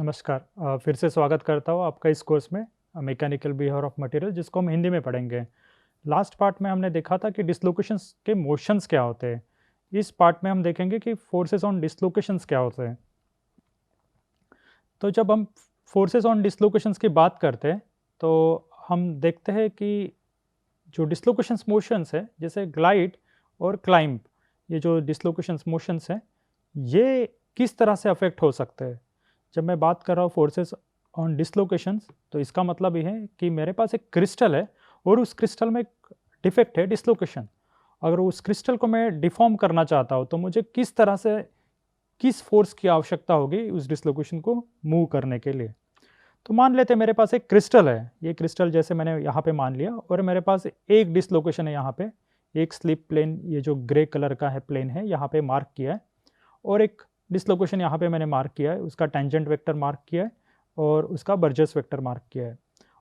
नमस्कार। फिर से स्वागत करता हूँ आपका इस कोर्स में मैकेनिकल बिहेवियर ऑफ मटेरियल, जिसको हम हिंदी में पढ़ेंगे। लास्ट पार्ट में हमने देखा था कि डिसलोकेशंस के मोशंस क्या होते हैं। इस पार्ट में हम देखेंगे कि फोर्सेस ऑन डिसलोकेशंस क्या होते हैं। तो जब हम फोर्सेस ऑन डिसलोकेशंस की बात करते हैं तो हम देखते हैं कि जो डिसलोकेशंस मोशंस है, जैसे ग्लाइड और क्लाइंब, ये जो डिसलोकेशंस मोशंस हैं, ये किस तरह से अफेक्ट हो सकते हैं। जब मैं बात कर रहा हूँ फोर्सेस ऑन डिसलोकेशंस, तो इसका मतलब ये है कि मेरे पास एक क्रिस्टल है और उस क्रिस्टल में एक डिफेक्ट है, डिसलोकेशन। अगर उस क्रिस्टल को मैं डिफॉर्म करना चाहता हूँ तो मुझे किस तरह से, किस फोर्स की आवश्यकता होगी उस डिसलोकेशन को मूव करने के लिए। तो मान लेते हैं मेरे पास एक क्रिस्टल है, ये क्रिस्टल जैसे मैंने यहाँ पे मान लिया, और मेरे पास एक डिसलोकेशन है यहाँ पे, एक स्लिप प्लेन, ये जो ग्रे कलर का है प्लेन है, यहाँ पे मार्क किया है, और एक डिसलोकेशन यहाँ पे मैंने मार्क किया है, उसका टेंजेंट वेक्टर मार्क किया है और उसका बर्जस वेक्टर मार्क किया है।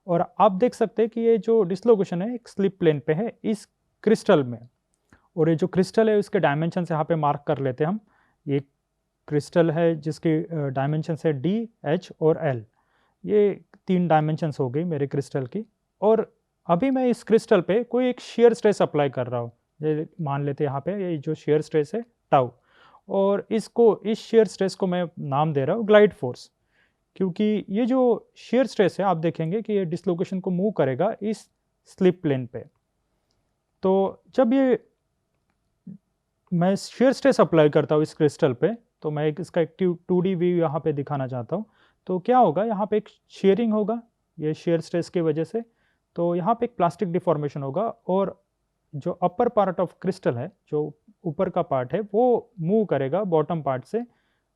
और आप देख सकते हैं कि ये जो डिसलोकेशन है एक स्लिप प्लेन पे है इस क्रिस्टल में, और ये जो क्रिस्टल है उसके डायमेंशन यहाँ पे मार्क कर लेते हैं हम। ये क्रिस्टल है जिसकी डायमेंशन है डी, एच और एल। ये 3 डायमेंशंस हो गई मेरे क्रिस्टल की। और अभी मैं इस क्रिस्टल पे कोई एक शेयर स्ट्रेस अप्लाई कर रहा हूँ। ये मान लेते हैं यहाँ पे ये जो शेयर स्ट्रेस है टाउ, और इस शेयर स्ट्रेस को मैं नाम दे रहा हूँ ग्लाइड फोर्स, क्योंकि ये जो शेयर स्ट्रेस है आप देखेंगे कि ये डिसलोकेशन को मूव करेगा इस स्लिप प्लेन पे। तो जब ये मैं शेयर स्ट्रेस अप्लाई करता हूँ इस क्रिस्टल पे, तो मैं इसका एक 2D व्यू यहाँ पे दिखाना चाहता हूँ। तो क्या होगा, यहाँ पे एक शेयरिंग होगा ये शेयर स्ट्रेस की वजह से, तो यहाँ पे एक प्लास्टिक डिफॉर्मेशन होगा, और जो अपर पार्ट ऑफ क्रिस्टल है, जो ऊपर का पार्ट है, वो मूव करेगा बॉटम पार्ट से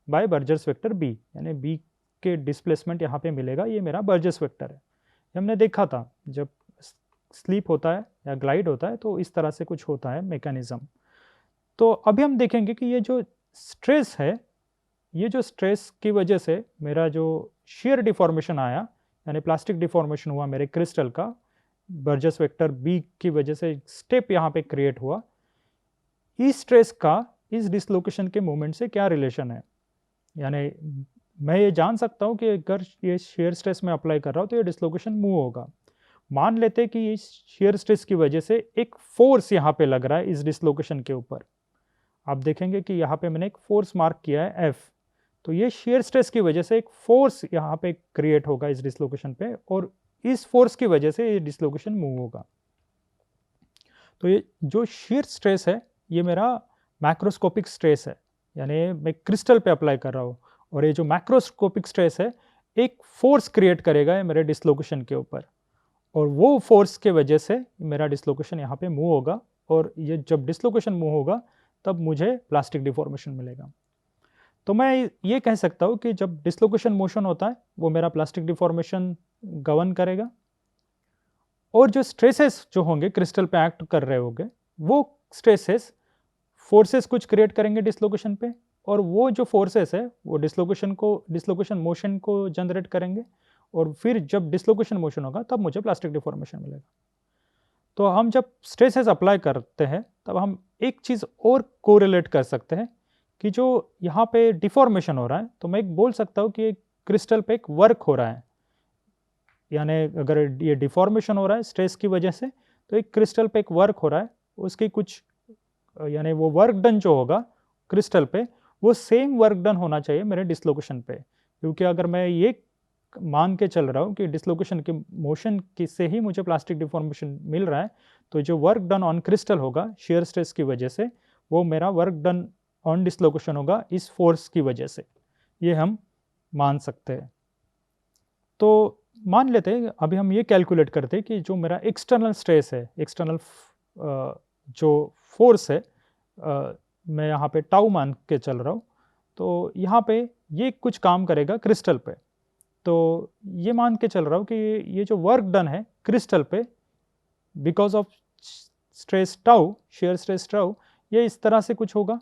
बाय बर्जर्स वेक्टर बी, यानी बी के डिस्प्लेसमेंट यहाँ पे मिलेगा, ये मेरा बर्जस वेक्टर है। ये हमने देखा था जब स्लीप होता है या ग्लाइड होता है तो इस तरह से कुछ होता है मैकेनिज्म। तो अभी हम देखेंगे कि ये जो स्ट्रेस है, ये जो स्ट्रेस की वजह से मेरा जो शेयर डिफॉर्मेशन आया, यानी प्लास्टिक डिफॉर्मेशन हुआ मेरे क्रिस्टल का, बर्जस वेक्टर बी की वजह से स्टेप यहाँ पे क्रिएट हुआ, इस स्ट्रेस का इस डिसलोकेशन के मोमेंट से क्या रिलेशन है। यानी मैं ये जान सकता हूँ कि अगर ये शेयर स्ट्रेस में अप्लाई कर रहा हूँ तो ये डिसलोकेशन मूव होगा। मान लेते हैं कि इस शेयर स्ट्रेस की वजह से एक फोर्स यहाँ पे लग रहा है इस डिसलोकेशन के ऊपर। आप देखेंगे कि यहाँ पे मैंने एक फोर्स मार्क किया है एफ, तो ये शेयर स्ट्रेस की वजह से एक फोर्स यहाँ पे क्रिएट होगा इस डिसलोकेशन पे, और इस फोर्स की वजह से ये डिसलोकेशन मूव होगा। तो ये जो शेयर स्ट्रेस है ये मेरा मैक्रोस्कोपिक स्ट्रेस है, यानी मैं क्रिस्टल पे अप्लाई कर रहा हूँ, और ये जो मैक्रोस्कोपिक स्ट्रेस है एक फोर्स क्रिएट करेगा ये मेरे डिसलोकेशन के ऊपर, और वो फोर्स के वजह से मेरा डिसलोकेशन यहाँ पे मूव होगा, और ये जब डिसलोकेशन मूव होगा तब मुझे प्लास्टिक डिफॉर्मेशन मिलेगा। तो मैं ये कह सकता हूँ कि जब डिसलोकेशन मोशन होता है वो मेरा प्लास्टिक डिफॉर्मेशन गवर्न करेगा, और जो स्ट्रेसेस जो होंगे क्रिस्टल पे एक्ट कर रहे होंगे, वो स्ट्रेसेस फोर्सेस कुछ क्रिएट करेंगे डिसलोकेशन पे, और वो जो फोर्सेस है वो डिसलोकेशन मोशन को जनरेट करेंगे, और फिर जब डिसलोकेशन मोशन होगा तब मुझे प्लास्टिक डिफॉर्मेशन मिलेगा। तो हम जब स्ट्रेसेस अप्लाई करते हैं तब हम एक चीज़ और कोरिलेट कर सकते हैं कि जो यहाँ पे डिफॉर्मेशन हो रहा है, तो मैं एक बोल सकता हूँ कि क्रिस्टल पे एक वर्क हो रहा है। यानी अगर ये डिफॉर्मेशन हो रहा है स्ट्रेस की वजह से, तो एक क्रिस्टल पे एक वर्क हो रहा है, उसकी कुछ यानी वो वर्क डन जो होगा क्रिस्टल पे, वो सेम वर्क डन होना चाहिए मेरे डिसलोकेशन पे। क्योंकि अगर मैं ये मान के चल रहा हूँ कि डिसलोकेशन के मोशन की से ही मुझे प्लास्टिक डिफॉर्मेशन मिल रहा है, तो जो वर्क डन ऑन क्रिस्टल होगा शेयर स्ट्रेस की वजह से, वो मेरा वर्क डन ऑन डिसलोकेशन होगा इस फोर्स की वजह से। ये हम मान सकते हैं। तो मान लेते हैं, अभी हम ये कैलकुलेट करते हैं कि जो मेरा एक्सटर्नल स्ट्रेस है, एक्सटर्नल जो फोर्स है, मैं यहाँ पे टाउ मान के चल रहा हूँ, तो यहाँ पे ये कुछ काम करेगा क्रिस्टल पे। तो ये मान के चल रहा हूँ कि ये जो वर्क डन है क्रिस्टल पे because of stress tau, shear stress tau, ये इस तरह से कुछ होगा,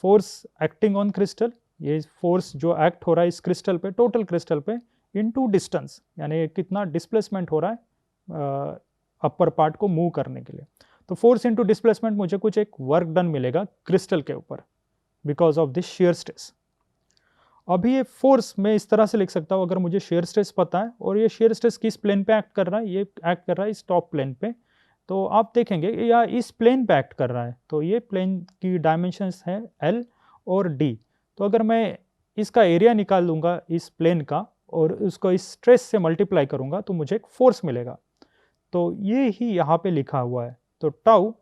फोर्स एक्टिंग ऑन क्रिस्टल, ये फोर्स जो एक्ट हो रहा है इस क्रिस्टल पे, टोटल क्रिस्टल पे, इनटू डिस्टेंस, यानी कितना डिस्प्लेसमेंट हो रहा है अपर पार्ट को मूव करने के लिए। तो फोर्स इनटू डिस्प्लेसमेंट, मुझे कुछ एक वर्क डन मिलेगा क्रिस्टल के ऊपर because of this shear stress. अभी ये फोर्स मैं इस तरह से लिख सकता हूँ, अगर मुझे शेयर स्ट्रेस पता है और ये शेयर स्ट्रेस किस प्लेन पे एक्ट कर रहा है, ये एक्ट कर रहा है इस टॉप प्लेन पे, तो आप देखेंगे या इस प्लेन पे एक्ट कर रहा है, तो ये प्लेन की डायमेंशंस है L और D। तो अगर मैं इसका एरिया निकाल लूँगा इस प्लेन का और उसको इस स्ट्रेस से मल्टीप्लाई करूँगा तो मुझे एक फोर्स मिलेगा। तो ये ही यहाँ पे लिखा हुआ है। तो tau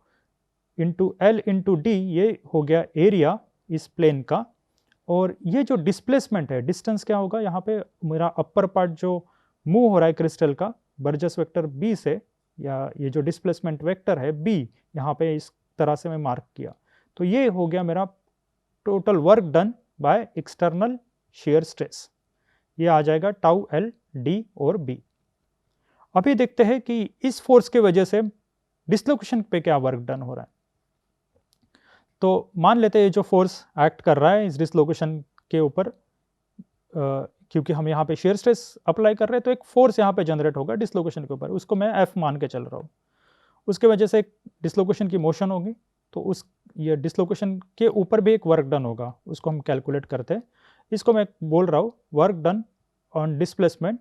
into L into D ये हो गया एरिया इस प्लेन का, और ये जो डिस्प्लेसमेंट है, डिस्टेंस क्या होगा, यहाँ पे मेरा अपर पार्ट जो मूव हो रहा है क्रिस्टल का बर्जस वेक्टर बी से, या ये जो डिस्प्लेसमेंट वेक्टर है बी, यहाँ पे इस तरह से मैं मार्क किया, तो ये हो गया मेरा total work done by external shear stress. ये आ जाएगा टाउ एल डी और बी। अभी देखते हैं कि इस फोर्स के वजह से डिसलोकेशन पे क्या वर्क डन हो रहा है। तो मान लेते हैं ये जो फोर्स एक्ट कर रहा है इस डिसलोकेशन के ऊपर, क्योंकि हम यहाँ पे शेयर स्ट्रेस अप्लाई कर रहे हैं, तो एक फोर्स यहाँ पे जनरेट होगा डिसलोकेशन के ऊपर, उसको मैं एफ मान के चल रहा हूँ। उसके वजह से एक डिसलोकेशन की मोशन होगी, तो उस ये डिसलोकेशन के ऊपर भी एक वर्क डन होगा, उसको हम कैलकुलेट करते हैं। इसको मैं बोल रहा हूँ work done on displacement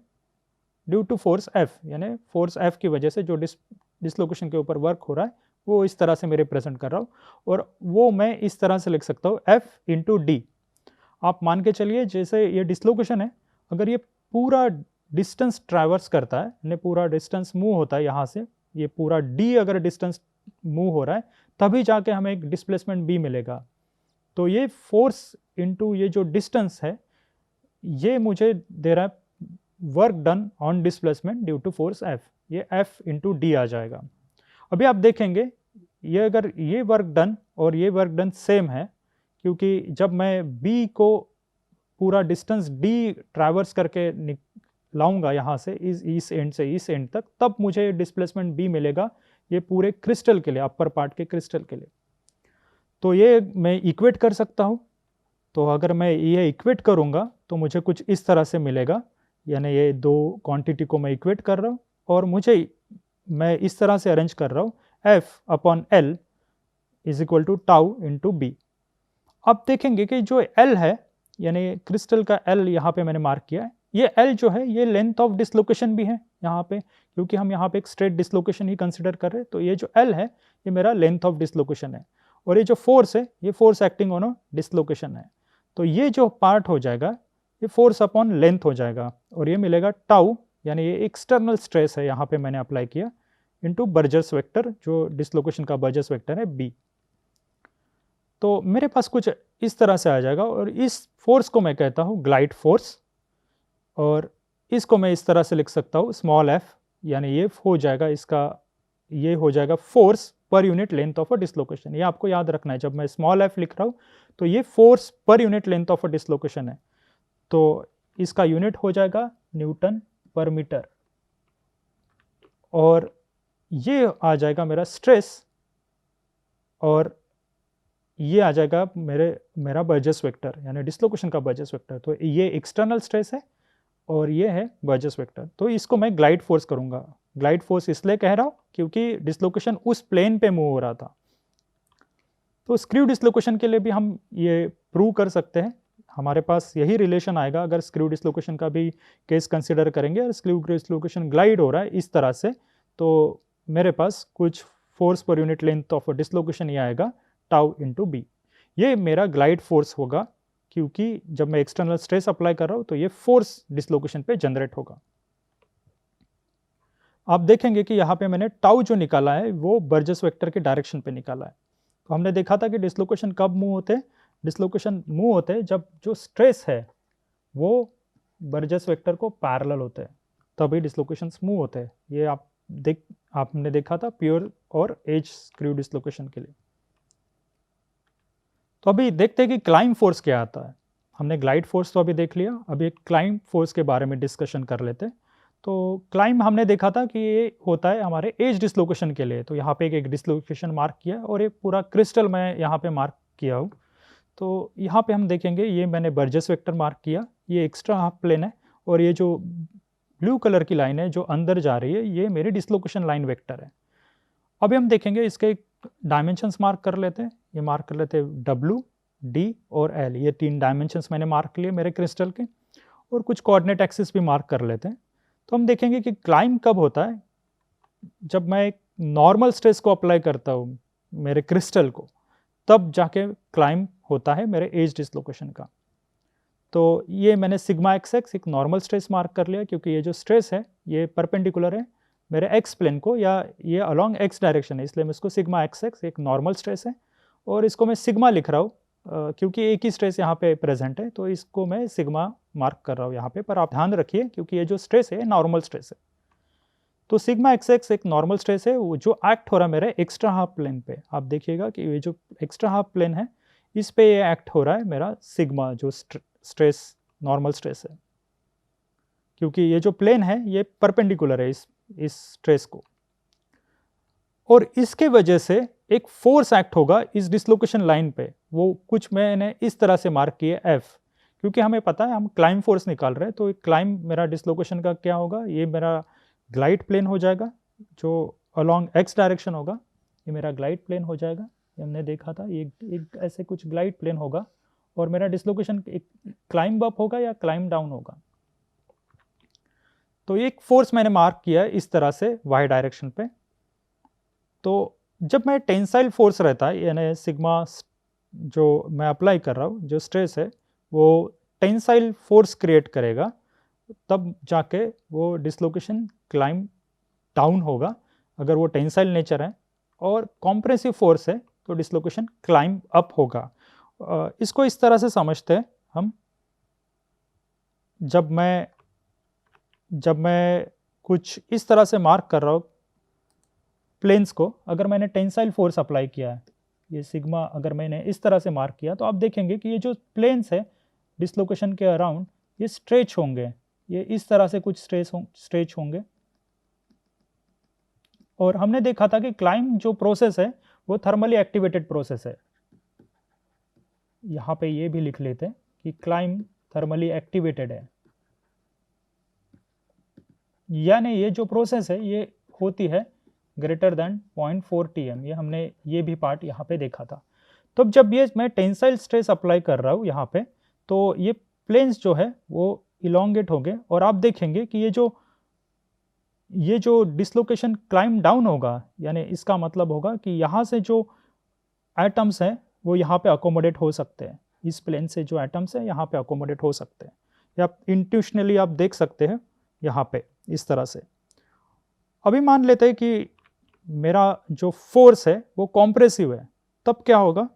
due to force F, यानी फोर्स एफ की वजह से जो डिसलोकेशन के ऊपर वर्क हो रहा है वो इस तरह से मैं रिप्रेजेंट कर रहा हूँ, और वो मैं इस तरह से लिख सकता हूँ एफ इंटू डी। आप मान के चलिए जैसे ये डिसलोकेशन है, अगर ये पूरा डिस्टेंस ट्रैवर्स करता है, यानी पूरा डिस्टेंस मूव होता है यहाँ से, ये पूरा डी अगर डिस्टेंस मूव हो रहा है तभी जाके हमें एक डिस्प्लेसमेंट बी मिलेगा। तो ये फोर्स इंटू ये जो डिस्टेंस है ये मुझे दे रहा है work done on displacement due to force F, ये एफ इंटू डी आ जाएगा। अभी आप देखेंगे ये अगर ये वर्क डन और ये वर्क डन सेम है, क्योंकि जब मैं बी को पूरा डिस्टेंस डी ट्रैवर्स करके लाऊंगा यहाँ से इस एंड से इस एंड तक, तब मुझे डिस्प्लेसमेंट बी मिलेगा, ये पूरे क्रिस्टल के लिए, अपर पार्ट के क्रिस्टल के लिए। तो ये मैं इक्वेट कर सकता हूँ। तो अगर मैं ये इक्वेट करूँगा तो मुझे कुछ इस तरह से मिलेगा, यानी ये दो क्वांटिटी को मैं इक्वेट कर रहा हूँ और मुझे मैं इस तरह से अरेंज कर रहा हूँ F upon L is equal to tau into B. अब देखेंगे कि जो एल है, यानी क्रिस्टल का एल यहाँ पे मैंने मार्क किया है, ये एल जो है ये लेंथ ऑफ डिसलोकेशन भी है यहाँ पे, क्योंकि हम यहाँ पे एक स्ट्रेट डिसलोकेशन ही कंसिडर कर रहे हैं। तो ये जो एल है ये मेरा लेंथ ऑफ डिसलोकेशन है, और ये जो फोर्स है ये force acting on a dislocation है। तो ये जो पार्ट हो जाएगा ये फोर्स अपॉन लेंथ हो जाएगा, और ये मिलेगा टाउ, यानी ये एक्सटर्नल स्ट्रेस है यहाँ पे मैंने अप्लाई किया, इंटू बर्जस वेक्टर, जो डिसलोकेशन का बर्जस वेक्टर है बी। तो मेरे पास कुछ इस तरह से आ जाएगा, और इस फोर्स को मैं कहता हूँ ग्लाइड फोर्स, और इसको मैं इस तरह से लिख सकता हूँ स्मॉल एफ, यानी ये हो जाएगा इसका, ये हो जाएगा फोर्स पर unit length of a dislocation. ये आपको याद रखना है, जब मैं स्मॉल एफ लिख रहा हूँ तो ये फोर्स पर unit length of a dislocation है, तो इसका यूनिट हो जाएगा न्यूटन पर मीटर, और ये आ जाएगा मेरा स्ट्रेस, और ये आ जाएगा मेरा बर्जस वेक्टर, यानी डिसलोकेशन का बर्जस वेक्टर। तो ये एक्सटर्नल स्ट्रेस है और ये है बर्जस वेक्टर। तो इसको मैं ग्लाइड फोर्स करूंगा। ग्लाइड फोर्स इसलिए कह रहा हूँ क्योंकि डिसलोकेशन उस प्लेन पे मूव हो रहा था। तो स्क्रू डिसलोकेशन के लिए भी हम ये प्रूव कर सकते हैं, हमारे पास यही रिलेशन आएगा अगर स्क्रू डिसलोकेशन का भी केस कंसिडर करेंगे, और स्क्रू डिसलोकेशन ग्लाइड हो रहा है इस तरह से, तो मेरे पास कुछ फोर्स पर यूनिट लेंथ ऑफ डिसलोकेशन ये आएगा टाउ इंटू बी। ये मेरा ग्लाइड फोर्स होगा, क्योंकि जब मैं एक्सटर्नल स्ट्रेस अप्लाई कर रहा हूँ तो ये फोर्स डिसलोकेशन पे जनरेट होगा। आप देखेंगे कि यहाँ पे मैंने टाउ जो निकाला है वो बर्जस वेक्टर के डायरेक्शन पे निकाला है। तो हमने देखा था कि डिसलोकेशन कब मूव होते हैं, डिसलोकेशन मूव होते हैं जब जो स्ट्रेस है वो बर्जस वेक्टर को पैरेलल होते हैं, तभी डिसलोकेशन मूव होते हैं। ये आपने देखा था प्योर और एज स्क्रू डिसलोकेशन के लिए। तो अभी देखते हैं कि क्लाइंब फोर्स क्या आता है। हमने ग्लाइड फोर्स तो अभी देख लिया, अभी एक क्लाइंब फोर्स के बारे में डिस्कशन कर लेते हैं। तो क्लाइंब हमने देखा था कि ये होता है हमारे एज डिसलोकेशन के लिए। तो यहाँ पे एक डिसलोकेशन मार्क किया और एक पूरा क्रिस्टल मैं यहाँ पे मार्क किया हूँ। तो यहाँ पे हम देखेंगे ये मैंने बर्जस वेक्टर मार्क किया, ये एक्स्ट्रा हाफ प्लेन है, और ये जो ब्लू कलर की लाइन है जो अंदर जा रही है ये मेरी डिसलोकेशन लाइन वेक्टर है। अभी हम देखेंगे इसके डायमेंशंस मार्क कर लेते हैं। ये मार्क कर लेते हैं W, डी और एल, ये 3 डायमेंशंस मैंने मार्क लिए मेरे क्रिस्टल के, और कुछ कोऑर्डिनेट एक्सिस भी मार्क कर लेते हैं। तो हम देखेंगे कि क्लाइंब कब होता है, जब मैं एक नॉर्मल स्ट्रेस को अप्लाई करता हूँ मेरे क्रिस्टल को, तब जाके क्लाइंब होता है मेरे एज डिसलोकेशन का। तो ये मैंने सिग्मा एक्स एक्स एक नॉर्मल स्ट्रेस मार्क कर लिया, क्योंकि ये जो स्ट्रेस है ये परपेंडिकुलर है मेरे एक्स प्लेन को, या ये अलॉन्ग एक्स डायरेक्शन है, इसलिए मैं इसको सिग्मा एक्स एक्स एक नॉर्मल स्ट्रेस है, और इसको मैं सिग्मा लिख रहा हूँ क्योंकि एक ही स्ट्रेस यहाँ पे प्रेजेंट है, तो इसको मैं सिग्मा मार्क कर रहा हूँ यहाँ पे। पर आप ध्यान रखिए क्योंकि ये जो स्ट्रेस है नॉर्मल स्ट्रेस है, तो सिग्मा एक्स एक्स एक नॉर्मल स्ट्रेस है वो जो एक्ट हो रहा है मेरे एक्स्ट्रा हाफ प्लेन पे। आप देखिएगा कि ये जो एक्स्ट्रा हाफ प्लेन है इस पे ये एक्ट हो रहा है मेरा सिग्मा जो स्ट्रेस नॉर्मल स्ट्रेस है, क्योंकि ये जो प्लेन है ये परपेंडिकुलर है इस स्ट्रेस को, और इसके वजह से एक फोर्स एक्ट होगा इस डिसलोकेशन लाइन पे। वो कुछ मैंने इस तरह से मार्क किए एफ, क्योंकि हमें पता है हम क्लाइंब फोर्स निकाल रहे हैं, तो क्लाइंब मेरा डिसलोकेशन का क्या होगा, ये मेरा ग्लाइड प्लेन हो जाएगा जो अलोंग एक्स डायरेक्शन होगा, ये मेरा ग्लाइड प्लेन हो जाएगा। ये हमने देखा था, ये एक ऐसे कुछ ग्लाइड प्लेन होगा, और मेरा डिसलोकेशन एक क्लाइंब अप होगा या क्लाइंब डाउन होगा। तो एक फोर्स मैंने मार्क किया है इस तरह से वाई डायरेक्शन पे। तो जब मैं टेंसाइल फोर्स रहता है, यानी सिग्मा जो मैं अप्लाई कर रहा हूँ, जो स्ट्रेस है वो टेंसाइल फोर्स क्रिएट करेगा, तब जाके वो डिसलोकेशन क्लाइंब डाउन होगा अगर वो टेंसाइल नेचर है, और कॉम्प्रेसिव फोर्स है तो डिसलोकेशन क्लाइंब अप होगा। इसको इस तरह से समझते हैं हम, जब मैं कुछ इस तरह से मार्क कर रहा हूँ प्लेन्स को, अगर मैंने टेंसाइल फोर्स अप्लाई किया है, ये सिग्मा अगर मैंने इस तरह से मार्क किया, तो आप देखेंगे कि ये जो प्लेन्स है डिसलोकेशन के अराउंड ये स्ट्रेच होंगे, ये इस तरह से कुछ स्ट्रेच होंगे। और हमने देखा था कि क्लाइंब जो प्रोसेस है वो थर्मली एक्टिवेटेड प्रोसेस है। यहाँ पे ये भी लिख लेते हैं कि क्लाइंब थर्मली एक्टिवेटेड है, यानी ये जो प्रोसेस है ये होती है ग्रेटर देन 0.4 TM। ये हमने ये भी पार्ट यहाँ पे देखा था। तो जब ये मैं टेंसाइल स्ट्रेस अप्लाई कर रहा हूँ यहाँ पे, तो ये प्लेन्स जो है वो इलोंगेट होंगे, और आप देखेंगे कि ये जो डिसलोकेशन क्लाइंब डाउन होगा, यानी इसका मतलब होगा कि यहाँ से जो एटम्स हैं वो यहाँ पे अकोमोडेट हो सकते हैं, इस प्लेन से जो एटम्स हैं यहाँ पे अकोमोडेट हो सकते हैं, या इंट्यूशनली आप देख सकते हैं यहाँ पे इस तरह से। अभी मान लेते हैं कि मेरा जो फोर्स है वो कॉम्प्रेसिव है, तब क्या होगा,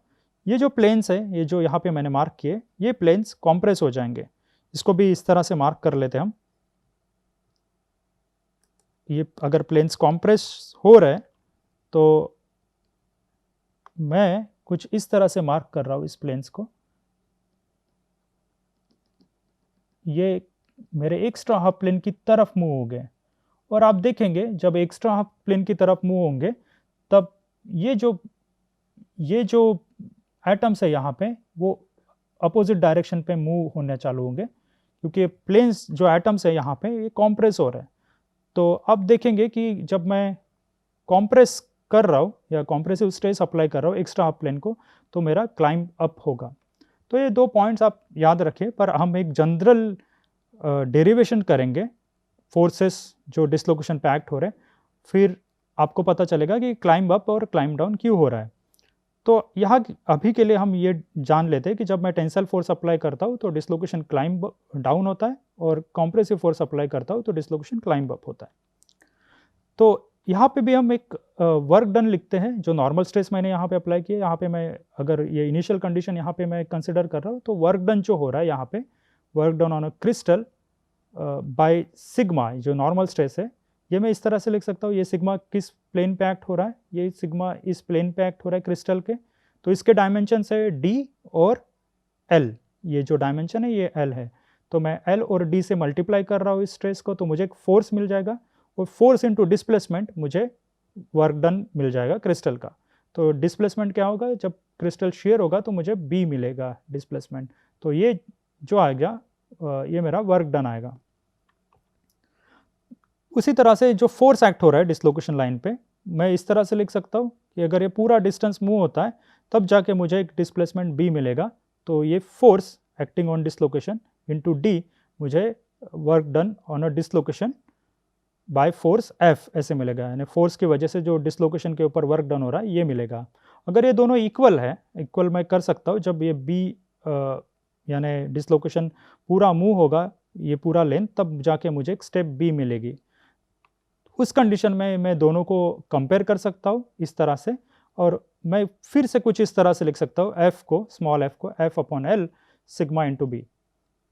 ये जो प्लेन्स है, ये जो यहाँ पे मैंने मार्क किए, ये प्लेन्स कॉम्प्रेस हो जाएंगे। इसको भी इस तरह से मार्क कर लेते हैं हम। ये अगर प्लेन्स कॉम्प्रेस हो रहे तो मैं कुछ इस तरह से मार्क कर रहा हूँ इस प्लेन्स को, ये मेरे एक्स्ट्रा हाफ प्लेन की तरफ मूव हो गए, और आप देखेंगे जब एक्स्ट्रा हाफ प्लेन की तरफ मूव होंगे तब ये जो एटम्स है यहाँ पे वो अपोजिट डायरेक्शन पे मूव होने चालू होंगे, क्योंकि प्लेन्स जो एटम्स है यहाँ पे ये कॉम्प्रेस हो रहे हैं। तो अब देखेंगे कि जब मैं कॉम्प्रेस कर रहा हूँ या कॉम्प्रेसिव स्ट्रेस अप्लाई कर रहा हूँ एक्स्ट्रा हाफ प्लेन को, तो मेरा क्लाइंब अप होगा। तो ये 2 पॉइंट्स आप याद रखें, पर हम एक जनरल डेरिवेशन करेंगे फोर्सेस जो डिसलोकेशन पे एक्ट हो रहे हैं, फिर आपको पता चलेगा कि क्लाइंब अप और क्लाइंब डाउन क्यों हो रहा है। तो यहाँ अभी के लिए हम ये जान लेते हैं कि जब मैं टेंसाइल फोर्स अप्लाई करता हूँ तो डिसलोकेशन क्लाइंब डाउन होता है, और कॉम्प्रेसिव फोर्स अप्लाई करता हूँ तो डिसलोकेशन क्लाइंब अप होता है। तो यहाँ पे भी हम एक वर्क डन लिखते हैं, जो नॉर्मल स्ट्रेस मैंने यहाँ पे अप्लाई किया, यहाँ पे मैं अगर ये इनिशियल कंडीशन यहाँ पे मैं कंसिडर कर रहा हूँ, तो वर्क डन जो हो रहा है यहाँ पे, work done on a crystal by sigma, जो नॉर्मल स्ट्रेस है, ये मैं इस तरह से लिख सकता हूँ। ये सिग्मा किस प्लेन पे एक्ट हो रहा है, ये सिग्मा इस प्लेन पे एक्ट हो रहा है क्रिस्टल के, तो इसके डायमेंशन है डी और एल, ये जो डायमेंशन है ये एल है, तो मैं एल और डी से मल्टीप्लाई कर रहा हूँ इस स्ट्रेस को, तो मुझे एक फोर्स मिल जाएगा, और फोर्स इनटू डिस्प्लेसमेंट मुझे वर्क डन मिल जाएगा क्रिस्टल का। तो डिस्प्लेसमेंट क्या होगा, जब क्रिस्टल शेयर होगा तो मुझे बी मिलेगा डिस्प्लेसमेंट, तो ये जो आएगा ये मेरा वर्क डन आएगा। उसी तरह से जो फोर्स एक्ट हो रहा है डिसलोकेशन लाइन पे, मैं इस तरह से लिख सकता हूँ कि अगर ये पूरा डिस्टेंस मूव होता है तब जाके मुझे एक डिस्प्लेसमेंट b मिलेगा। तो ये force acting on dislocation into d मुझे work done on a dislocation by force F ऐसे मिलेगा, यानी फोर्स की वजह से जो डिसलोकेशन के ऊपर वर्क डन हो रहा है ये मिलेगा। अगर ये दोनों इक्वल है, इक्वल मैं कर सकता हूँ जब ये b यानी डिसलोकेशन पूरा मूव होगा ये पूरा लेंथ, तब जाके मुझे एक स्टेप b मिलेगी। उस कंडीशन में मैं दोनों को कंपेयर कर सकता हूँ इस तरह से, और मैं फिर से कुछ इस तरह से लिख सकता हूँ f को, स्मॉल f को F upon L sigma into b।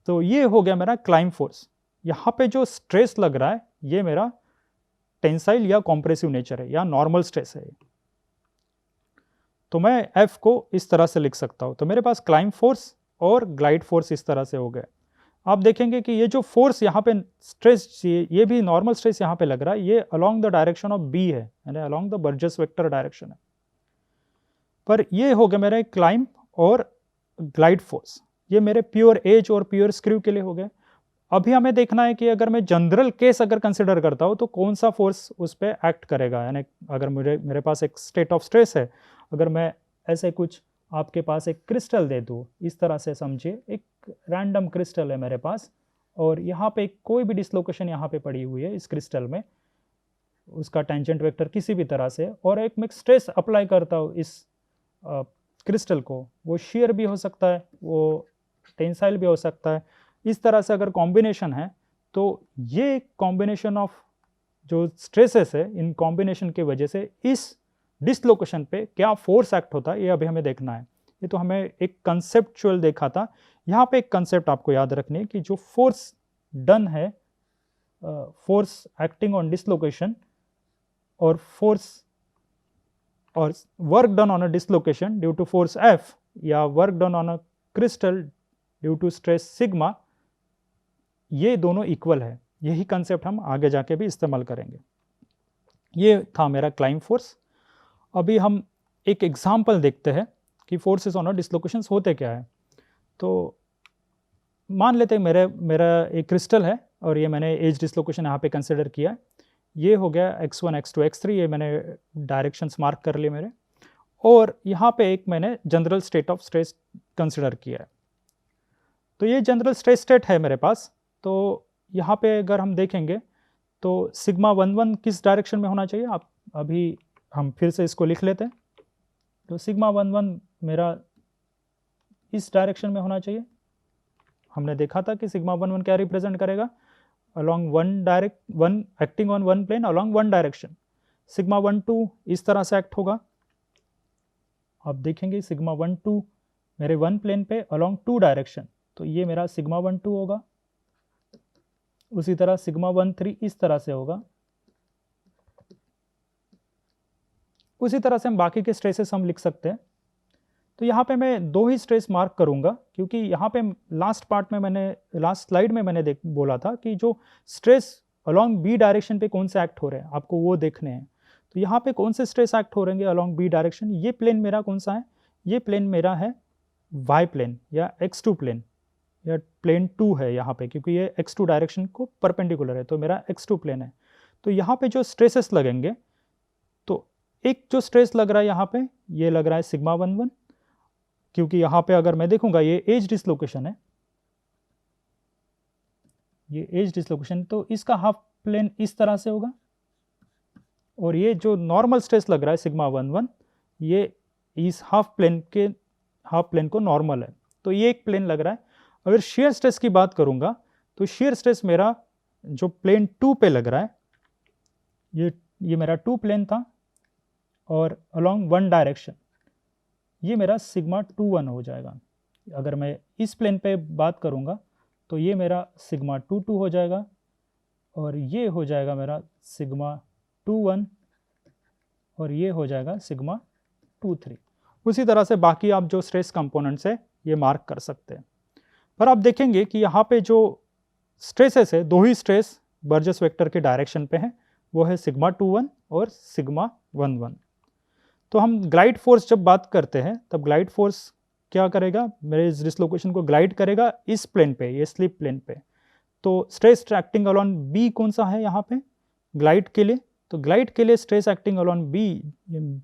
तो ये हो गया मेरा क्लाइंब फोर्स। यहाँ पे जो स्ट्रेस लग रहा है ये मेरा टेंसाइल या कॉम्प्रेसिव नेचर है या नॉर्मल स्ट्रेस है। तो मैं F को इस तरह से लिख सकता हूँ। तो मेरे पास क्लाइंब फोर्स और ग्लाइड फोर्स इस तरह से हो गए। आप देखेंगे कि ये जो फोर्स यहाँ पे स्ट्रेस, ये भी नॉर्मल स्ट्रेस यहाँ पे लग रहा है, ये along the direction of B है, यानी along the Burgers vector direction है। पर ये हो गया मेरे क्लाइंब और ग्लाइड फोर्स, ये मेरे प्योर एज और प्योर स्क्रू के लिए हो गए। अभी हमें देखना है कि अगर मैं जनरल केस अगर कंसिडर करता हूँ तो कौन सा फोर्स उस पर एक्ट करेगा, यानी अगर मेरे पास एक स्टेट ऑफ स्ट्रेस है, अगर मैं ऐसे कुछ आपके पास एक क्रिस्टल दे दूँ, इस तरह से समझिए, एक रैंडम क्रिस्टल है मेरे पास और यहाँ पे कोई भी डिसलोकेशन यहाँ पे पड़ी हुई है इस क्रिस्टल में, उसका टेंजेंट वेक्टर किसी भी तरह से, और एक मैं स्ट्रेस अप्लाई करता हूँ इस क्रिस्टल को, वो शेयर भी हो सकता है, वो टेंसाइल भी हो सकता है। इस तरह से अगर कॉम्बिनेशन है तो ये कॉम्बिनेशन ऑफ जो स्ट्रेसेस है, इन कॉम्बिनेशन की वजह से इस डिसलोकेशन पे क्या फोर्स एक्ट होता है ये अभी हमें देखना है। ये तो हमें एक कंसेप्चुअल देखा था, यहाँ पे एक कंसेप्ट आपको याद रखनी है कि जो फोर्स डन है, फोर्स एक्टिंग ऑन डिसलोकेशन और फोर्स और work done on a dislocation due to force F या work done on a crystal due to stress sigma, ये दोनों इक्वल है। यही कंसेप्ट हम आगे जाके भी इस्तेमाल करेंगे। ये था मेरा क्लाइंब फोर्स। अभी हम एक एग्जाम्पल देखते हैं कि फोर्सेस ऑन अ डिसलोकेशंस होते क्या है। तो मान लेते हैं मेरा एक क्रिस्टल है और ये मैंने एज डिसलोकेशन यहाँ पे कंसिडर किया है। ये हो गया x1 x2 x3, ये मैंने डायरेक्शंस मार्क कर लिए मेरे, और यहाँ पे एक मैंने general state of stress consider किया है। तो ये जनरल स्ट्रेस स्टेट है मेरे पास। तो यहाँ पे अगर हम देखेंगे तो सिग्मा 11 किस डायरेक्शन में होना चाहिए, आप अभी हम फिर से इसको लिख लेते हैं। तो सिग्मा 11 मेरा इस डायरेक्शन में होना चाहिए। हमने देखा था कि सिग्मा 11 क्या रिप्रेजेंट करेगा, along one acting on one plane along one direction। Sigma 12 इस तरह से एक्ट होगा। आप देखेंगे सिग्मा 12 मेरे वन प्लेन पे along टू डायरेक्शन, तो ये मेरा सिग्मा 12 होगा। उसी तरह सिग्मा 13 इस तरह से होगा। उसी तरह से हम बाकी के स्ट्रेसेस हम लिख सकते हैं। तो यहाँ पे मैं दो ही स्ट्रेस मार्क करूँगा, क्योंकि यहाँ पे लास्ट स्लाइड में मैंने बोला था कि जो स्ट्रेस अलोंग बी डायरेक्शन पे कौन से एक्ट हो रहे हैं आपको वो देखने हैं। तो यहाँ पे कौन से स्ट्रेस एक्ट हो रहे हैं अलोंग बी डायरेक्शन, ये प्लेन मेरा कौन सा है, ये प्लेन मेरा है वाई प्लेन या x2 प्लेन या प्लेन 2 है यहाँ पे, क्योंकि ये x2 डायरेक्शन को परपेंडिकुलर है, तो मेरा x2 प्लेन है। तो यहाँ पे जो स्ट्रेसेस लगेंगे, तो एक जो स्ट्रेस लग रहा है यहाँ पे, ये लग रहा है सिग्मा 11, क्योंकि यहाँ पे अगर मैं देखूंगा ये एज डिसलोकेशन है, ये एज डिसलोकेशन, तो इसका हाफ प्लेन इस तरह से होगा, और ये जो नॉर्मल स्ट्रेस लग रहा है सिग्मा 11, ये इस हाफ प्लेन को नॉर्मल है, तो ये एक प्लेन लग रहा है। अगर शेयर स्ट्रेस की बात करूंगा तो शेयर स्ट्रेस मेरा जो प्लेन 2 पे लग रहा है, ये मेरा 2 प्लेन था और अलोंग वन डायरेक्शन, ये मेरा सिग्मा 21 हो जाएगा। अगर मैं इस प्लेन पे बात करूंगा तो ये मेरा सिग्मा 22 हो जाएगा, और ये हो जाएगा मेरा सिग्मा 21, और ये हो जाएगा सिग्मा 23। उसी तरह से बाकी आप जो स्ट्रेस कंपोनेंट्स है ये मार्क कर सकते हैं। पर आप देखेंगे कि यहाँ पे जो स्ट्रेसेस है, दो ही स्ट्रेस बर्जेस वेक्टर के डायरेक्शन पे हैं, वो है सिग्मा 21 और सिग्मा 11। तो हम ग्लाइड फोर्स जब बात करते हैं तब ग्लाइड फोर्स क्या करेगा, मेरे इस डिसलोकेशन को ग्लाइड करेगा इस प्लेन पे, ये स्लिप प्लेन पे। तो स्ट्रेस एक्टिंग अलॉन बी कौन सा है यहाँ पे ग्लाइड के लिए, तो ग्लाइड के लिए स्ट्रेस एक्टिंग अलॉन बी,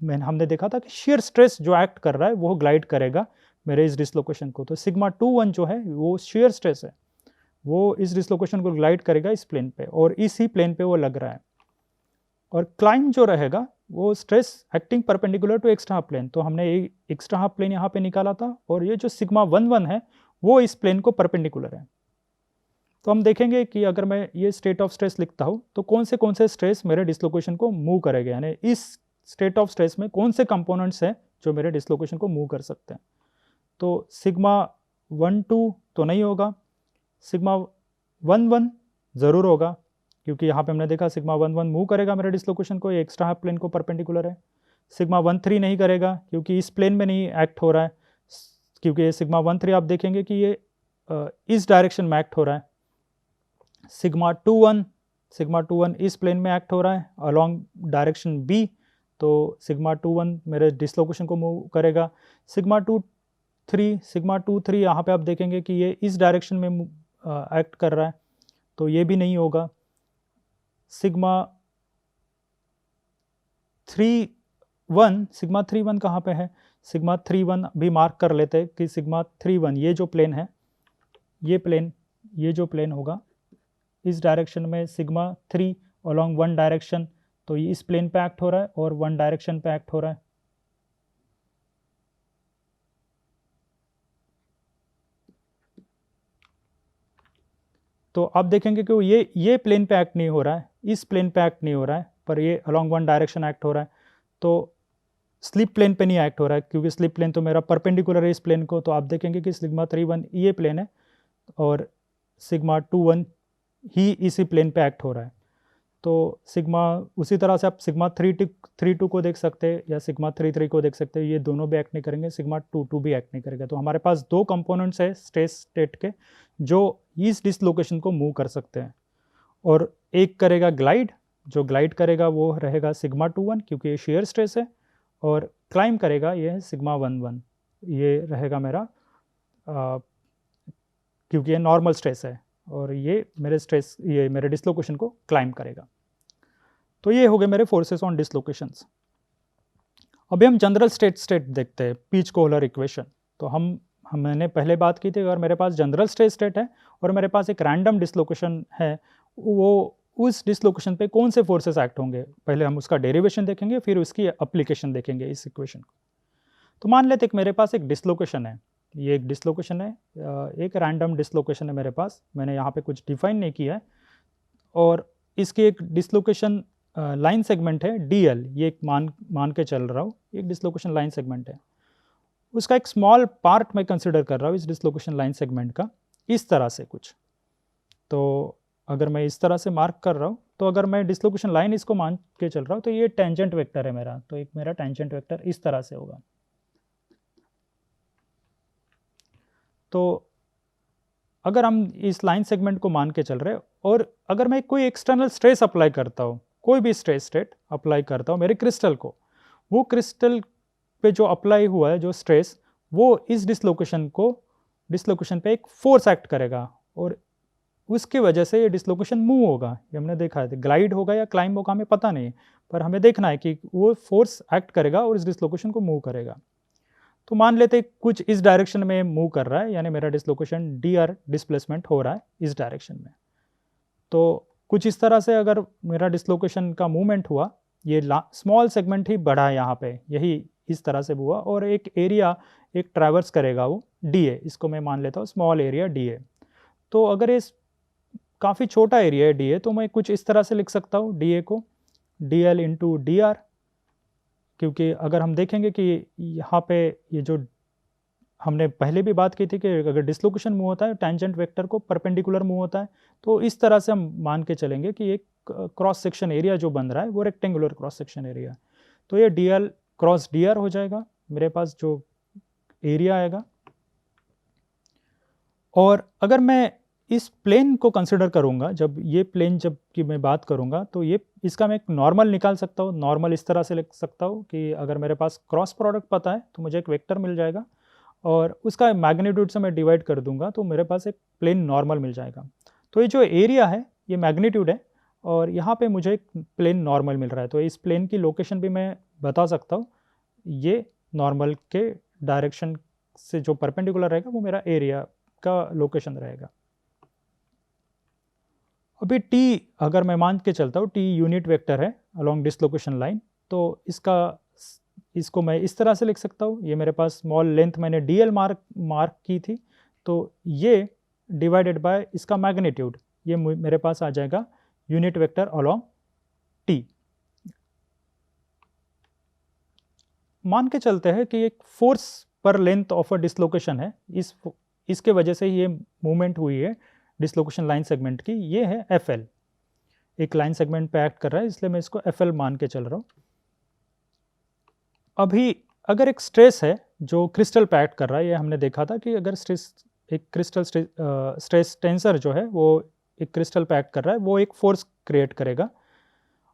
हमने देखा था कि शेयर स्ट्रेस जो एक्ट कर रहा है वो ग्लाइड करेगा मेरे इस डिसलोकेशन को। तो सिग्मा 2-1 जो है वो शेयर स्ट्रेस है, वो इस डिसलोकेशन को ग्लाइड करेगा इस प्लेन पे, और इसी प्लेन पे वो लग रहा है। और क्लाइंब जो रहेगा वो stress acting perpendicular to extra half plane. तो हमने एक्स्ट्रा हाफ प्लेन यहाँ पे निकाला था, और ये जो सिग्मा 1-1 है वो इस प्लेन को परपेंडिकुलर है। तो हम देखेंगे कि अगर मैं ये स्टेट ऑफ स्ट्रेस लिखता हूँ तो कौन से स्ट्रेस मेरे डिसलोकेशन को मूव करेगा, यानी इस स्टेट ऑफ स्ट्रेस में कौन से कंपोनेंट्स हैं जो मेरे डिसलोकेशन को मूव कर सकते हैं। तो सिग्मा 1-2 तो नहीं होगा, सिग्मा 1-1 ज़रूर होगा, क्योंकि यहाँ पे हमने देखा सिग्मा 1-1 मूव करेगा मेरे डिसलोकेशन को, ये एक्स्ट्रा हाफ प्लेन को परपेंडिकुलर है। सिग्मा 1-3 नहीं करेगा क्योंकि इस प्लेन में नहीं एक्ट हो रहा है, क्योंकि ये सिग्मा 1-3 आप देखेंगे कि ये इस डायरेक्शन में एक्ट हो रहा है। सिग्मा 2-1 इस प्लेन में एक्ट हो रहा है अलॉन्ग डायरेक्शन बी, तो सिग्मा 2-1 मेरे डिसलोकेशन को मूव करेगा। सिग्मा 2-3 यहाँ पे आप देखेंगे कि ये इस डायरेक्शन में एक्ट कर रहा है, तो ये भी नहीं होगा। सिग्मा 3-1 कहाँ पे है, सिग्मा 3-1 भी मार्क कर लेते हैं कि सिग्मा 3-1 ये जो प्लेन है, ये जो प्लेन होगा इस डायरेक्शन में सिग्मा 3 अलॉन्ग 1 डायरेक्शन, तो ये इस प्लेन पे एक्ट हो रहा है और 1 डायरेक्शन पे एक्ट हो रहा है। तो आप देखेंगे कि ये प्लेन पे एक्ट नहीं हो रहा है, इस प्लेन पे एक्ट नहीं हो रहा है, पर ये अलॉन्ग 1 डायरेक्शन एक्ट हो रहा है। तो स्लिप प्लेन पे नहीं एक्ट हो रहा है, क्योंकि स्लिप प्लेन तो मेरा परपेंडिकुलर है इस प्लेन को। तो आप देखेंगे कि सिग्मा 3-1 ये प्लेन है और सिग्मा 2-1 ही इसी प्लेन पे एक्ट हो रहा है। तो सिग्मा उसी तरह से आप सिग्मा 3-2 को देख सकते हैं या सिग्मा 3-3 को देख सकते हैं, ये दोनों भी एक्ट नहीं करेंगे, सिग्मा 2-2 भी एक्ट नहीं करेगा। तो हमारे पास दो कंपोनेंट्स है स्ट्रेस स्टेट के जो इस डिसलोकेशन को मूव कर सकते हैं, और एक करेगा ग्लाइड, जो ग्लाइड करेगा वो रहेगा सिग्मा 2-1 क्योंकि ये शेयर स्ट्रेस है, और क्लाइंब करेगा ये है सिग्मा 1-1, ये रहेगा मेरा क्योंकि ये नॉर्मल स्ट्रेस है, और ये मेरे डिसलोकेशन को क्लाइंब करेगा। तो ये हो गए मेरे फोर्सेस ऑन डिसलोकेशंस। अभी हम जनरल स्टेट देखते हैं, पीच कोहलर इक्वेशन। तो मैंने पहले बात की थी, अगर मेरे पास जनरल स्टेट है और मेरे पास एक रैंडम डिसलोकेशन है, वो उस डिसलोकेशन पे कौन से फोर्सेस एक्ट होंगे, पहले हम उसका डेरिवेशन देखेंगे, फिर उसकी एप्लीकेशन देखेंगे इस इक्वेशन को। तो मान लेते कि मेरे पास एक डिसलोकेशन है, ये एक डिसलोकेशन है, एक रैंडम डिसलोकेशन है मेरे पास, मैंने यहाँ पे कुछ डिफाइन नहीं किया है, और इसकी एक डिसलोकेशन लाइन सेगमेंट है DL, ये एक मान के चल रहा हूँ, एक डिसलोकेशन लाइन सेगमेंट है, उसका एक स्मॉल पार्ट मैं कंसिडर कर रहा हूँ इस डिसलोकेशन लाइन सेगमेंट का, इस तरह से कुछ। तो अगर मैं इस तरह से मार्क कर रहा हूँ, तो अगर मैं डिसलोकेशन लाइन इसको मान के चल रहा हूँ, तो ये टेंजेंट वेक्टर है मेरा, तो एक मेरा टेंजेंट वेक्टर इस तरह से होगा। तो अगर हम इस लाइन सेगमेंट को मान के चल रहे हैं, और अगर मैं कोई एक्सटर्नल स्ट्रेस अप्लाई करता हूँ, कोई भी स्ट्रेस स्टेट अप्लाई करता हूँ मेरे क्रिस्टल को, वो क्रिस्टल पे जो अप्लाई हुआ है जो स्ट्रेस, वो इस डिसलोकेशन पे एक फोर्स एक्ट करेगा, और उसकी वजह से ये डिसलोकेशन मूव होगा। ये हमने देखा है, ग्लाइड होगा या क्लाइंब होगा हमें पता नहीं, पर हमें देखना है कि वो फोर्स एक्ट करेगा और इस डिसलोकेशन को मूव करेगा। तो मान लेते कुछ इस डायरेक्शन में मूव कर रहा है, यानी मेरा डिसलोकेशन DR डिस्प्लेसमेंट हो रहा है इस डायरेक्शन में। तो कुछ इस तरह से अगर मेरा डिसलोकेशन का मूवमेंट हुआ, ये स्मॉल सेगमेंट ही बढ़ा है यहाँ पे, यही इस तरह से हुआ, और एक एरिया एक ट्रैवर्स करेगा वो DA, इसको मैं मान लेता हूँ स्मॉल एरिया DA। तो अगर ये काफ़ी छोटा एरिया है DA, तो मैं कुछ इस तरह से लिख सकता हूँ DA को DL इंटू DR, क्योंकि अगर हम देखेंगे कि यहाँ पे ये जो हमने पहले भी बात की थी कि अगर डिसलोकेशन मूव होता है टेंजेंट वेक्टर को परपेंडिकुलर मूव होता है, तो इस तरह से हम मान के चलेंगे कि एक क्रॉस सेक्शन एरिया जो बन रहा है वो रेक्टेंगुलर क्रॉस सेक्शन एरिया, तो ये DL क्रॉस DR हो जाएगा मेरे पास जो एरिया आएगा। और अगर मैं इस प्लेन को कंसिडर करूंगा, जब ये प्लेन जब की मैं बात करूंगा, तो ये इसका मैं एक नॉर्मल निकाल सकता हूँ। नॉर्मल इस तरह से लिख सकता हूँ कि अगर मेरे पास क्रॉस प्रोडक्ट पता है तो मुझे एक वेक्टर मिल जाएगा, और उसका मैग्नीट्यूड से मैं डिवाइड कर दूंगा, तो मेरे पास एक प्लेन नॉर्मल मिल जाएगा। तो ये जो एरिया है ये मैग्नीट्यूड है, और यहाँ पे मुझे एक प्लेन नॉर्मल मिल रहा है, तो इस प्लेन की लोकेशन भी मैं बता सकता हूँ। ये नॉर्मल के डायरेक्शन से जो परपेंडिकुलर रहेगा वो मेरा एरिया का लोकेशन रहेगा। अभी टी अगर मैं मान के चलता हूँ, टी यूनिट वेक्टर है अलोंग डिसलोकेशन लाइन, तो इसको मैं इस तरह से लिख सकता हूँ। ये मेरे पास स्मॉल लेंथ मैंने डीएल मार्क की थी, तो ये डिवाइडेड बाय इसका मैग्नीट्यूड, ये मेरे पास आ जाएगा यूनिट वेक्टर अलोंग टी। मान के चलते हैं कि एक फोर्स पर लेंथ ऑफ अ डिसलोकेशन है, इसके वजह से ये मूवमेंट हुई है डिसलोकेशन लाइन सेगमेंट की, ये है एफ एल। एक लाइन सेगमेंट पे एक्ट कर रहा है, इसलिए मैं इसको एफ एल मान के चल रहा हूँ। अभी अगर एक स्ट्रेस है जो क्रिस्टल पे एक्ट कर रहा है, ये हमने देखा था कि अगर एक क्रिस्टल स्ट्रेस टेंसर जो है वो एक क्रिस्टल पे एक्ट कर रहा है, वो एक फोर्स क्रिएट करेगा।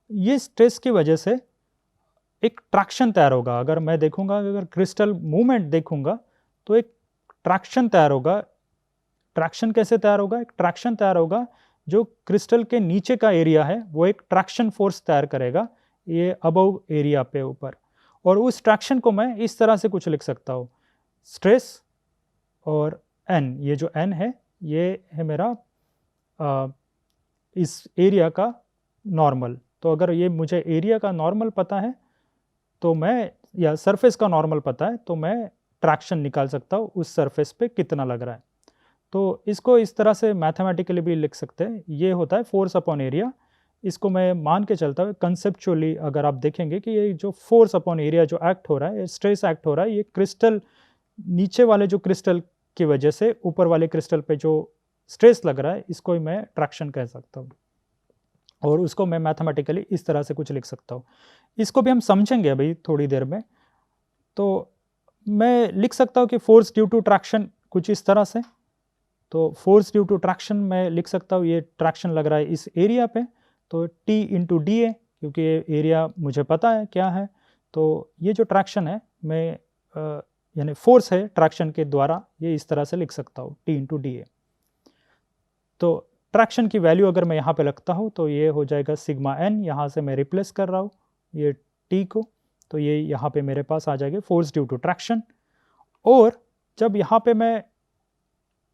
ये स्ट्रेस की वजह से एक ट्रैक्शन तैयार होगा। अगर मैं देखूंगा, अगर क्रिस्टल मूवमेंट देखूंगा तो एक ट्रैक्शन तैयार होगा। ट्रैक्शन कैसे तैयार होगा? एक ट्रैक्शन तैयार होगा जो क्रिस्टल के नीचे का एरिया है वो एक ट्रैक्शन फोर्स तैयार करेगा, ये अबव एरिया पे ऊपर। और उस ट्रैक्शन को मैं इस तरह से कुछ लिख सकता हूँ, स्ट्रेस और एन, ये जो एन है ये है मेरा इस एरिया का नॉर्मल। तो अगर ये मुझे एरिया का नॉर्मल पता है तो मैं, या सरफेस का नॉर्मल पता है, तो मैं ट्रैक्शन निकाल सकता हूँ उस सरफेस पे कितना लग रहा है। तो इसको इस तरह से मैथमेटिकली भी लिख सकते हैं, ये होता है फोर्स अपॉन एरिया। इसको मैं मान के चलता हूँ कंसेप्चुअली, अगर आप देखेंगे कि ये जो फोर्स अपॉन एरिया जो एक्ट हो रहा है, स्ट्रेस एक्ट हो रहा है, ये क्रिस्टल नीचे वाले जो क्रिस्टल की वजह से ऊपर वाले क्रिस्टल पे जो स्ट्रेस लग रहा है, इसको मैं ट्रैक्शन कह सकता हूँ। और उसको मैं मैथमेटिकली इस तरह से कुछ लिख सकता हूँ। इसको भी हम समझेंगे अभी थोड़ी देर में। तो मैं लिख सकता हूँ कि फोर्स ड्यू टू ट्रैक्शन कुछ इस तरह से। तो फोर्स ड्यू टू ट्रैक्शन मैं लिख सकता हूँ, ये ट्रैक्शन लग रहा है इस एरिया पे, तो टी इंटू डी ए, क्योंकि ये एरिया मुझे पता है क्या है। तो ये जो ट्रैक्शन है मैं यानी फोर्स है ट्रैक्शन के द्वारा, ये इस तरह से लिख सकता हूँ, टी इंटू डी ए। तो ट्रैक्शन की वैल्यू अगर मैं यहाँ पे लगता हूँ तो ये हो जाएगा सिग्मा एन, यहाँ से मैं रिप्लेस कर रहा हूँ ये टी को, तो ये यहाँ पे मेरे पास आ जाएगा फोर्स ड्यू टू ट्रैक्शन। और जब यहाँ पे मैं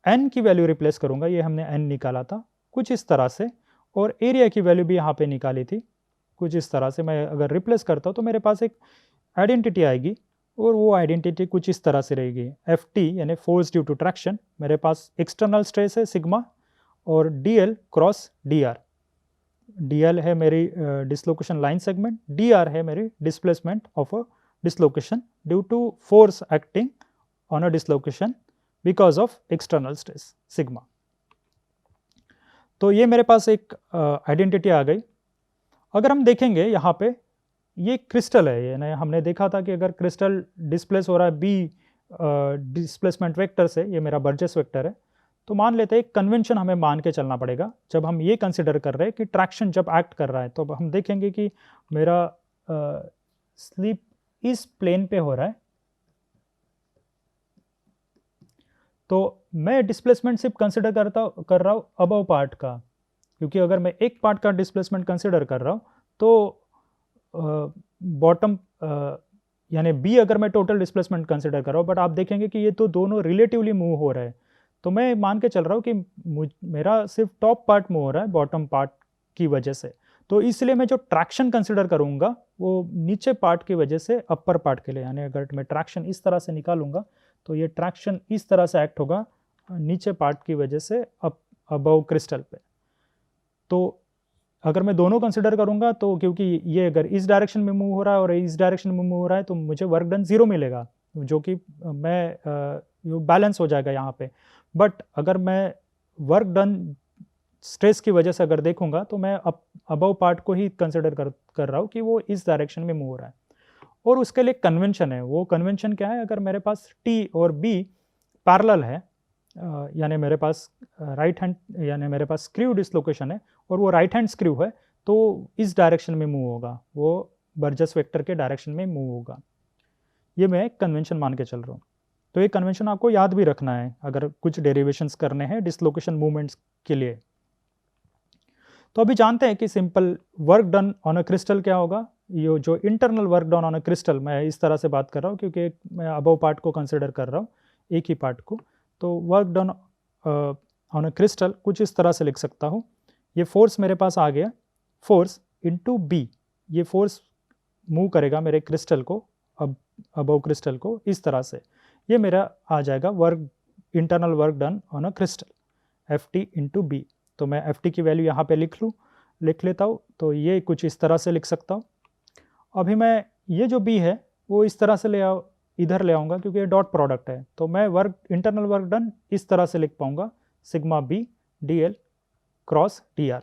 एन की वैल्यू रिप्लेस करूँगा, ये हमने एन निकाला था कुछ इस तरह से, और एरिया की वैल्यू भी यहाँ पे निकाली थी कुछ इस तरह से, मैं अगर रिप्लेस करता हूँ तो मेरे पास एक आइडेंटिटी आएगी, और वो आइडेंटिटी कुछ इस तरह से रहेगी, एफ टी यानी फोर्स ड्यू टू ट्रैक्शन, मेरे पास एक्सटर्नल स्ट्रेस है सिग्मा, और D L cross D R. D L है मेरी dislocation line segment, D R है मेरी displacement of a dislocation due to force acting on a dislocation because of external stress sigma. तो ये मेरे पास एक आइडेंटिटी आ गई। अगर हम देखेंगे यहाँ पे ये क्रिस्टल है, ये ना हमने देखा था कि अगर क्रिस्टल डिस्प्लेस हो रहा है बी डिस्प्लेसमेंट वेक्टर से, ये मेरा बर्जेस वेक्टर है, तो मान लेते हैं एक कन्वेंशन हमें मान के चलना पड़ेगा जब हम ये कंसिडर कर रहे हैं कि ट्रैक्शन जब एक्ट कर रहा है, तो हम देखेंगे कि मेरा स्लीप इस प्लेन पे हो रहा है, तो मैं डिस्प्लेसमेंट सिर्फ कंसिडर कर रहा हूँ अबव पार्ट का, क्योंकि अगर मैं एक पार्ट का डिस्प्लेसमेंट कंसिडर कर रहा हूँ तो बॉटम यानी बी अगर मैं टोटल डिस्प्लेसमेंट कंसिडर कर रहा हूँ, बट आप देखेंगे कि ये तो दोनों रिलेटिवली मूव हो रहे हैं, तो मैं मान के चल रहा हूँ कि मेरा सिर्फ टॉप पार्ट मूव हो रहा है बॉटम पार्ट की वजह से, तो इसलिए मैं जो ट्रैक्शन कंसिडर करूँगा वो नीचे पार्ट की वजह से अपर पार्ट के लिए, यानी अगर मैं ट्रैक्शन इस तरह से निकालूंगा तो ये ट्रैक्शन इस तरह से एक्ट होगा नीचे पार्ट की वजह से अबव क्रिस्टल पे। तो अगर मैं दोनों कंसिडर करूंगा तो क्योंकि ये अगर इस डायरेक्शन में मूव हो रहा है और इस डायरेक्शन में मूव हो रहा है, तो मुझे वर्क डन 0 मिलेगा, जो कि मैं बैलेंस हो जाएगा यहाँ पे। बट अगर मैं वर्क डन स्ट्रेस की वजह से अगर देखूंगा तो मैं अबव पार्ट को ही कंसिडर कर रहा हूँ कि वो इस डायरेक्शन में मूव हो रहा है। और उसके लिए कन्वेंशन है, वो कन्वेंशन क्या है, अगर मेरे पास टी और बी पैरेलल है, यानी मेरे पास राइट हैंड यानी मेरे पास स्क्रू डिसलोकेशन है और वो राइट हैंड स्क्रू है, तो इस डायरेक्शन में मूव होगा, वो बर्जेस वेक्टर के डायरेक्शन में मूव होगा। ये मैं कन्वेंशन मान के चल रहा हूँ। तो ये कन्वेंशन आपको याद भी रखना है अगर कुछ डेरिवेशंस करने हैं डिसलोकेशन मूवमेंट्स के लिए। तो अभी जानते हैं कि simple work done on a crystal क्या होगा। ये जो internal work done on a crystal, मैं इस तरह से बात कर रहा हूँ क्योंकि मैं अबव पार्ट को कंसिडर कर रहा हूँ, एक ही पार्ट को। तो work done on a crystal कुछ इस तरह से लिख सकता हूँ। ये फोर्स मेरे पास आ गया, फोर्स इनटू बी, ये फोर्स मूव करेगा मेरे क्रिस्टल को, अब अबव क्रिस्टल को इस तरह से, ये मेरा आ जाएगा work, internal work done on a crystal, F T into B. तो मैं एफ टी की वैल्यू यहाँ पे लिख लेता हूँ। तो ये कुछ इस तरह से लिख सकता हूँ। अभी मैं ये जो बी है वो इस तरह से इधर ले आऊँगा क्योंकि ये डॉट प्रोडक्ट है। तो मैं वर्क, इंटरनल वर्क डन इस तरह से लिख पाऊँगा, sigma B D L cross D R.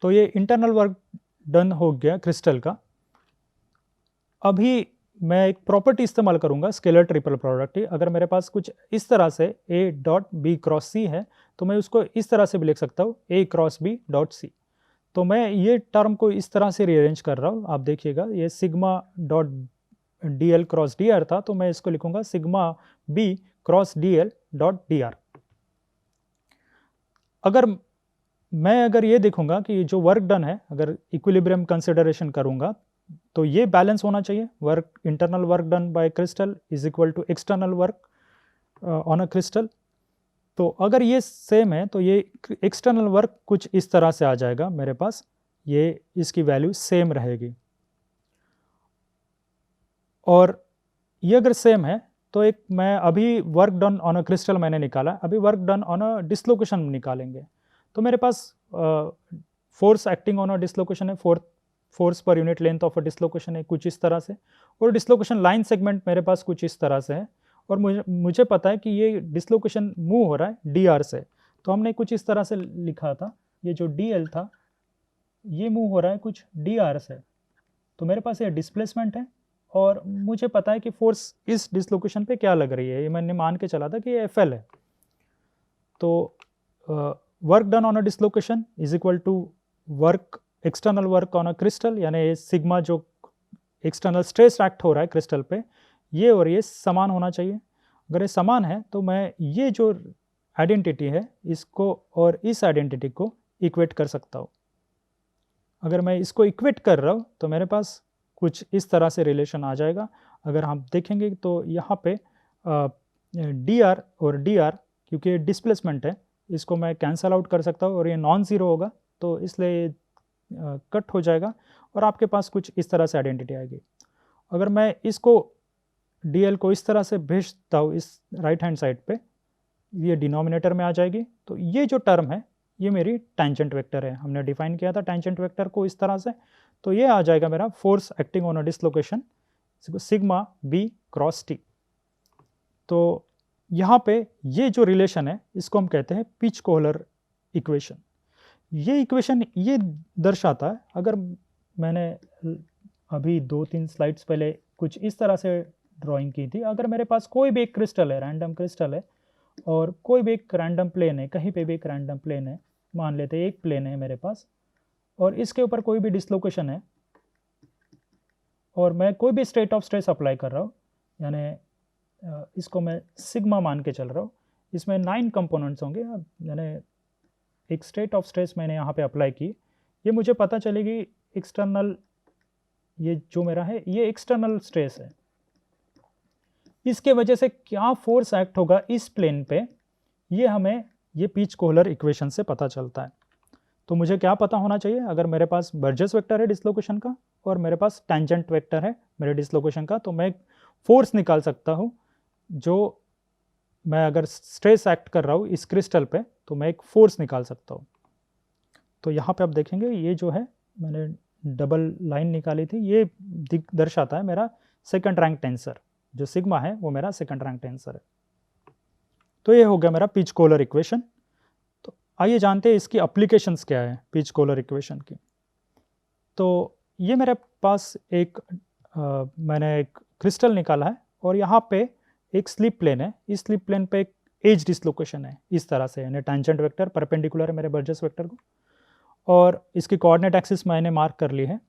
तो ये इंटरनल वर्क डन हो गया क्रिस्टल का। अभी मैं एक प्रॉपर्टी इस्तेमाल करूंगा, स्केलर ट्रिपल प्रोडक्ट। अगर मेरे पास कुछ इस तरह से ए डॉट बी क्रॉस सी है तो मैं उसको इस तरह से भी लिख सकता हूँ, ए क्रॉस बी डॉट सी। तो मैं ये टर्म को इस तरह से रीअरेंज कर रहा हूँ, आप देखिएगा, ये sigma dot D L cross D R था, तो मैं इसको लिखूंगा sigma B cross D L dot D R. अगर ये देखूंगा कि जो वर्क डन है, अगर इक्विलिब्रियम कंसिडरेशन करूंगा तो ये बैलेंस होना चाहिए। Work, internal work done by crystal is equal to external work on a crystal. तो अगर ये सेम है तो ये एक्सटर्नल वर्क कुछ इस तरह से आ जाएगा मेरे पास, ये इसकी वैल्यू सेम रहेगी। और ये अगर सेम है तो एक, मैं अभी work done on a crystal मैंने निकाला, अभी work done on a dislocation निकालेंगे। तो मेरे पास force acting on a dislocation है, फोर्स पर unit length of a dislocation है कुछ इस तरह से, और डिसलोकेशन लाइन सेगमेंट मेरे पास कुछ इस तरह से है। और मुझे पता है कि ये डिसलोकेशन मूव हो रहा है डी आर से। तो हमने कुछ इस तरह से लिखा था, ये जो डी एल था ये मूव हो रहा है कुछ डी आर से। तो मेरे पास ये डिस्प्लेसमेंट है और मुझे पता है कि फोर्स इस डिसलोकेशन पे क्या लग रही है, ये मैंने मान के चला था कि ये एफ एल है। तो work done on a dislocation is equal to work, external work on a crystal, यानी ये सिग्मा जो एक्सटर्नल स्ट्रेस एक्ट हो रहा है क्रिस्टल पे, ये और ये समान होना चाहिए। अगर ये समान है तो मैं ये जो आइडेंटिटी है इसको और इस आइडेंटिटी को इक्वेट कर सकता हूँ। अगर मैं इसको इक्वेट कर रहा हूँ तो मेरे पास कुछ इस तरह से रिलेशन आ जाएगा। अगर हम देखेंगे तो यहाँ पे डी आर और डी आर, क्योंकि डिस्प्लेसमेंट है, इसको मैं कैंसल आउट कर सकता हूँ और ये नॉन ज़ीरो होगा, तो इसलिए कट हो जाएगा और आपके पास कुछ इस तरह से आइडेंटिटी आएगी। अगर मैं इसको डी एल को इस तरह से भेजता हूँ इस राइट हैंड साइड पे, ये डिनोमिनेटर में आ जाएगी। तो ये जो टर्म है ये मेरी टेंजेंट वेक्टर है, हमने डिफाइन किया था टेंजेंट वेक्टर को इस तरह से। तो ये आ जाएगा मेरा force acting on a dislocation sigma B cross T. तो यहाँ पे ये जो रिलेशन है इसको हम कहते हैं पिच कोहलर इक्वेशन। ये इक्वेशन ये दर्शाता है, अगर मैंने अभी 2-3 स्लाइड्स पहले कुछ इस तरह से ड्राइंग की थी, अगर मेरे पास कोई भी एक क्रिस्टल है, रैंडम क्रिस्टल है, और कोई भी एक रैंडम प्लेन है, कहीं पे भी एक रैंडम प्लेन है, मान लेते हैं एक प्लेन है मेरे पास, और इसके ऊपर कोई भी डिसलोकेशन है और मैं कोई भी स्टेट ऑफ स्ट्रेस अप्लाई कर रहा हूँ, यानी इसको मैं सिग्मा मान के चल रहा हूँ, इसमें 9 कंपोनेंट्स होंगे, यानी एक स्टेट ऑफ स्ट्रेस मैंने यहाँ पे अप्लाई की, ये मुझे पता चलेगी एक्सटर्नल, ये जो मेरा है ये एक्सटर्नल स्ट्रेस है, इसके वजह से क्या फोर्स एक्ट होगा इस प्लेन पे, ये हमें ये पिच कोहलर इक्वेशन से पता चलता है। तो मुझे क्या पता होना चाहिए, अगर मेरे पास बर्जेस वेक्टर है डिसलोकेशन का और मेरे पास टेंजेंट वेक्टर है मेरे डिसलोकेशन का, तो मैं फोर्स निकाल सकता हूँ, जो मैं अगर स्ट्रेस एक्ट कर रहा हूँ इस क्रिस्टल पे तो मैं एक फोर्स निकाल सकता हूँ। तो यहाँ पे आप देखेंगे ये जो है मैंने डबल लाइन निकाली थी, ये दर्शाता है मेरा सेकंड रैंक टेंसर, जो सिग्मा है वो मेरा सेकंड रैंक टेंसर है। तो ये हो गया मेरा पिच कोहलर इक्वेशन। तो आइए जानते हैं इसकी एप्लीकेशंस क्या है पिच कोहलर इक्वेशन की। तो ये मेरे पास एक मैंने एक क्रिस्टल निकाला है और यहाँ पे एक स्लिप प्लेन है, इस स्लिप प्लेन पे एक एज डिसलोकेशन है इस तरह से, यानी टेंजेंट वेक्टर परपेंडिकुलर है मेरे बर्जेस वेक्टर को, और इसकी कोऑर्डिनेट एक्सिस मैंने मार्क कर ली है।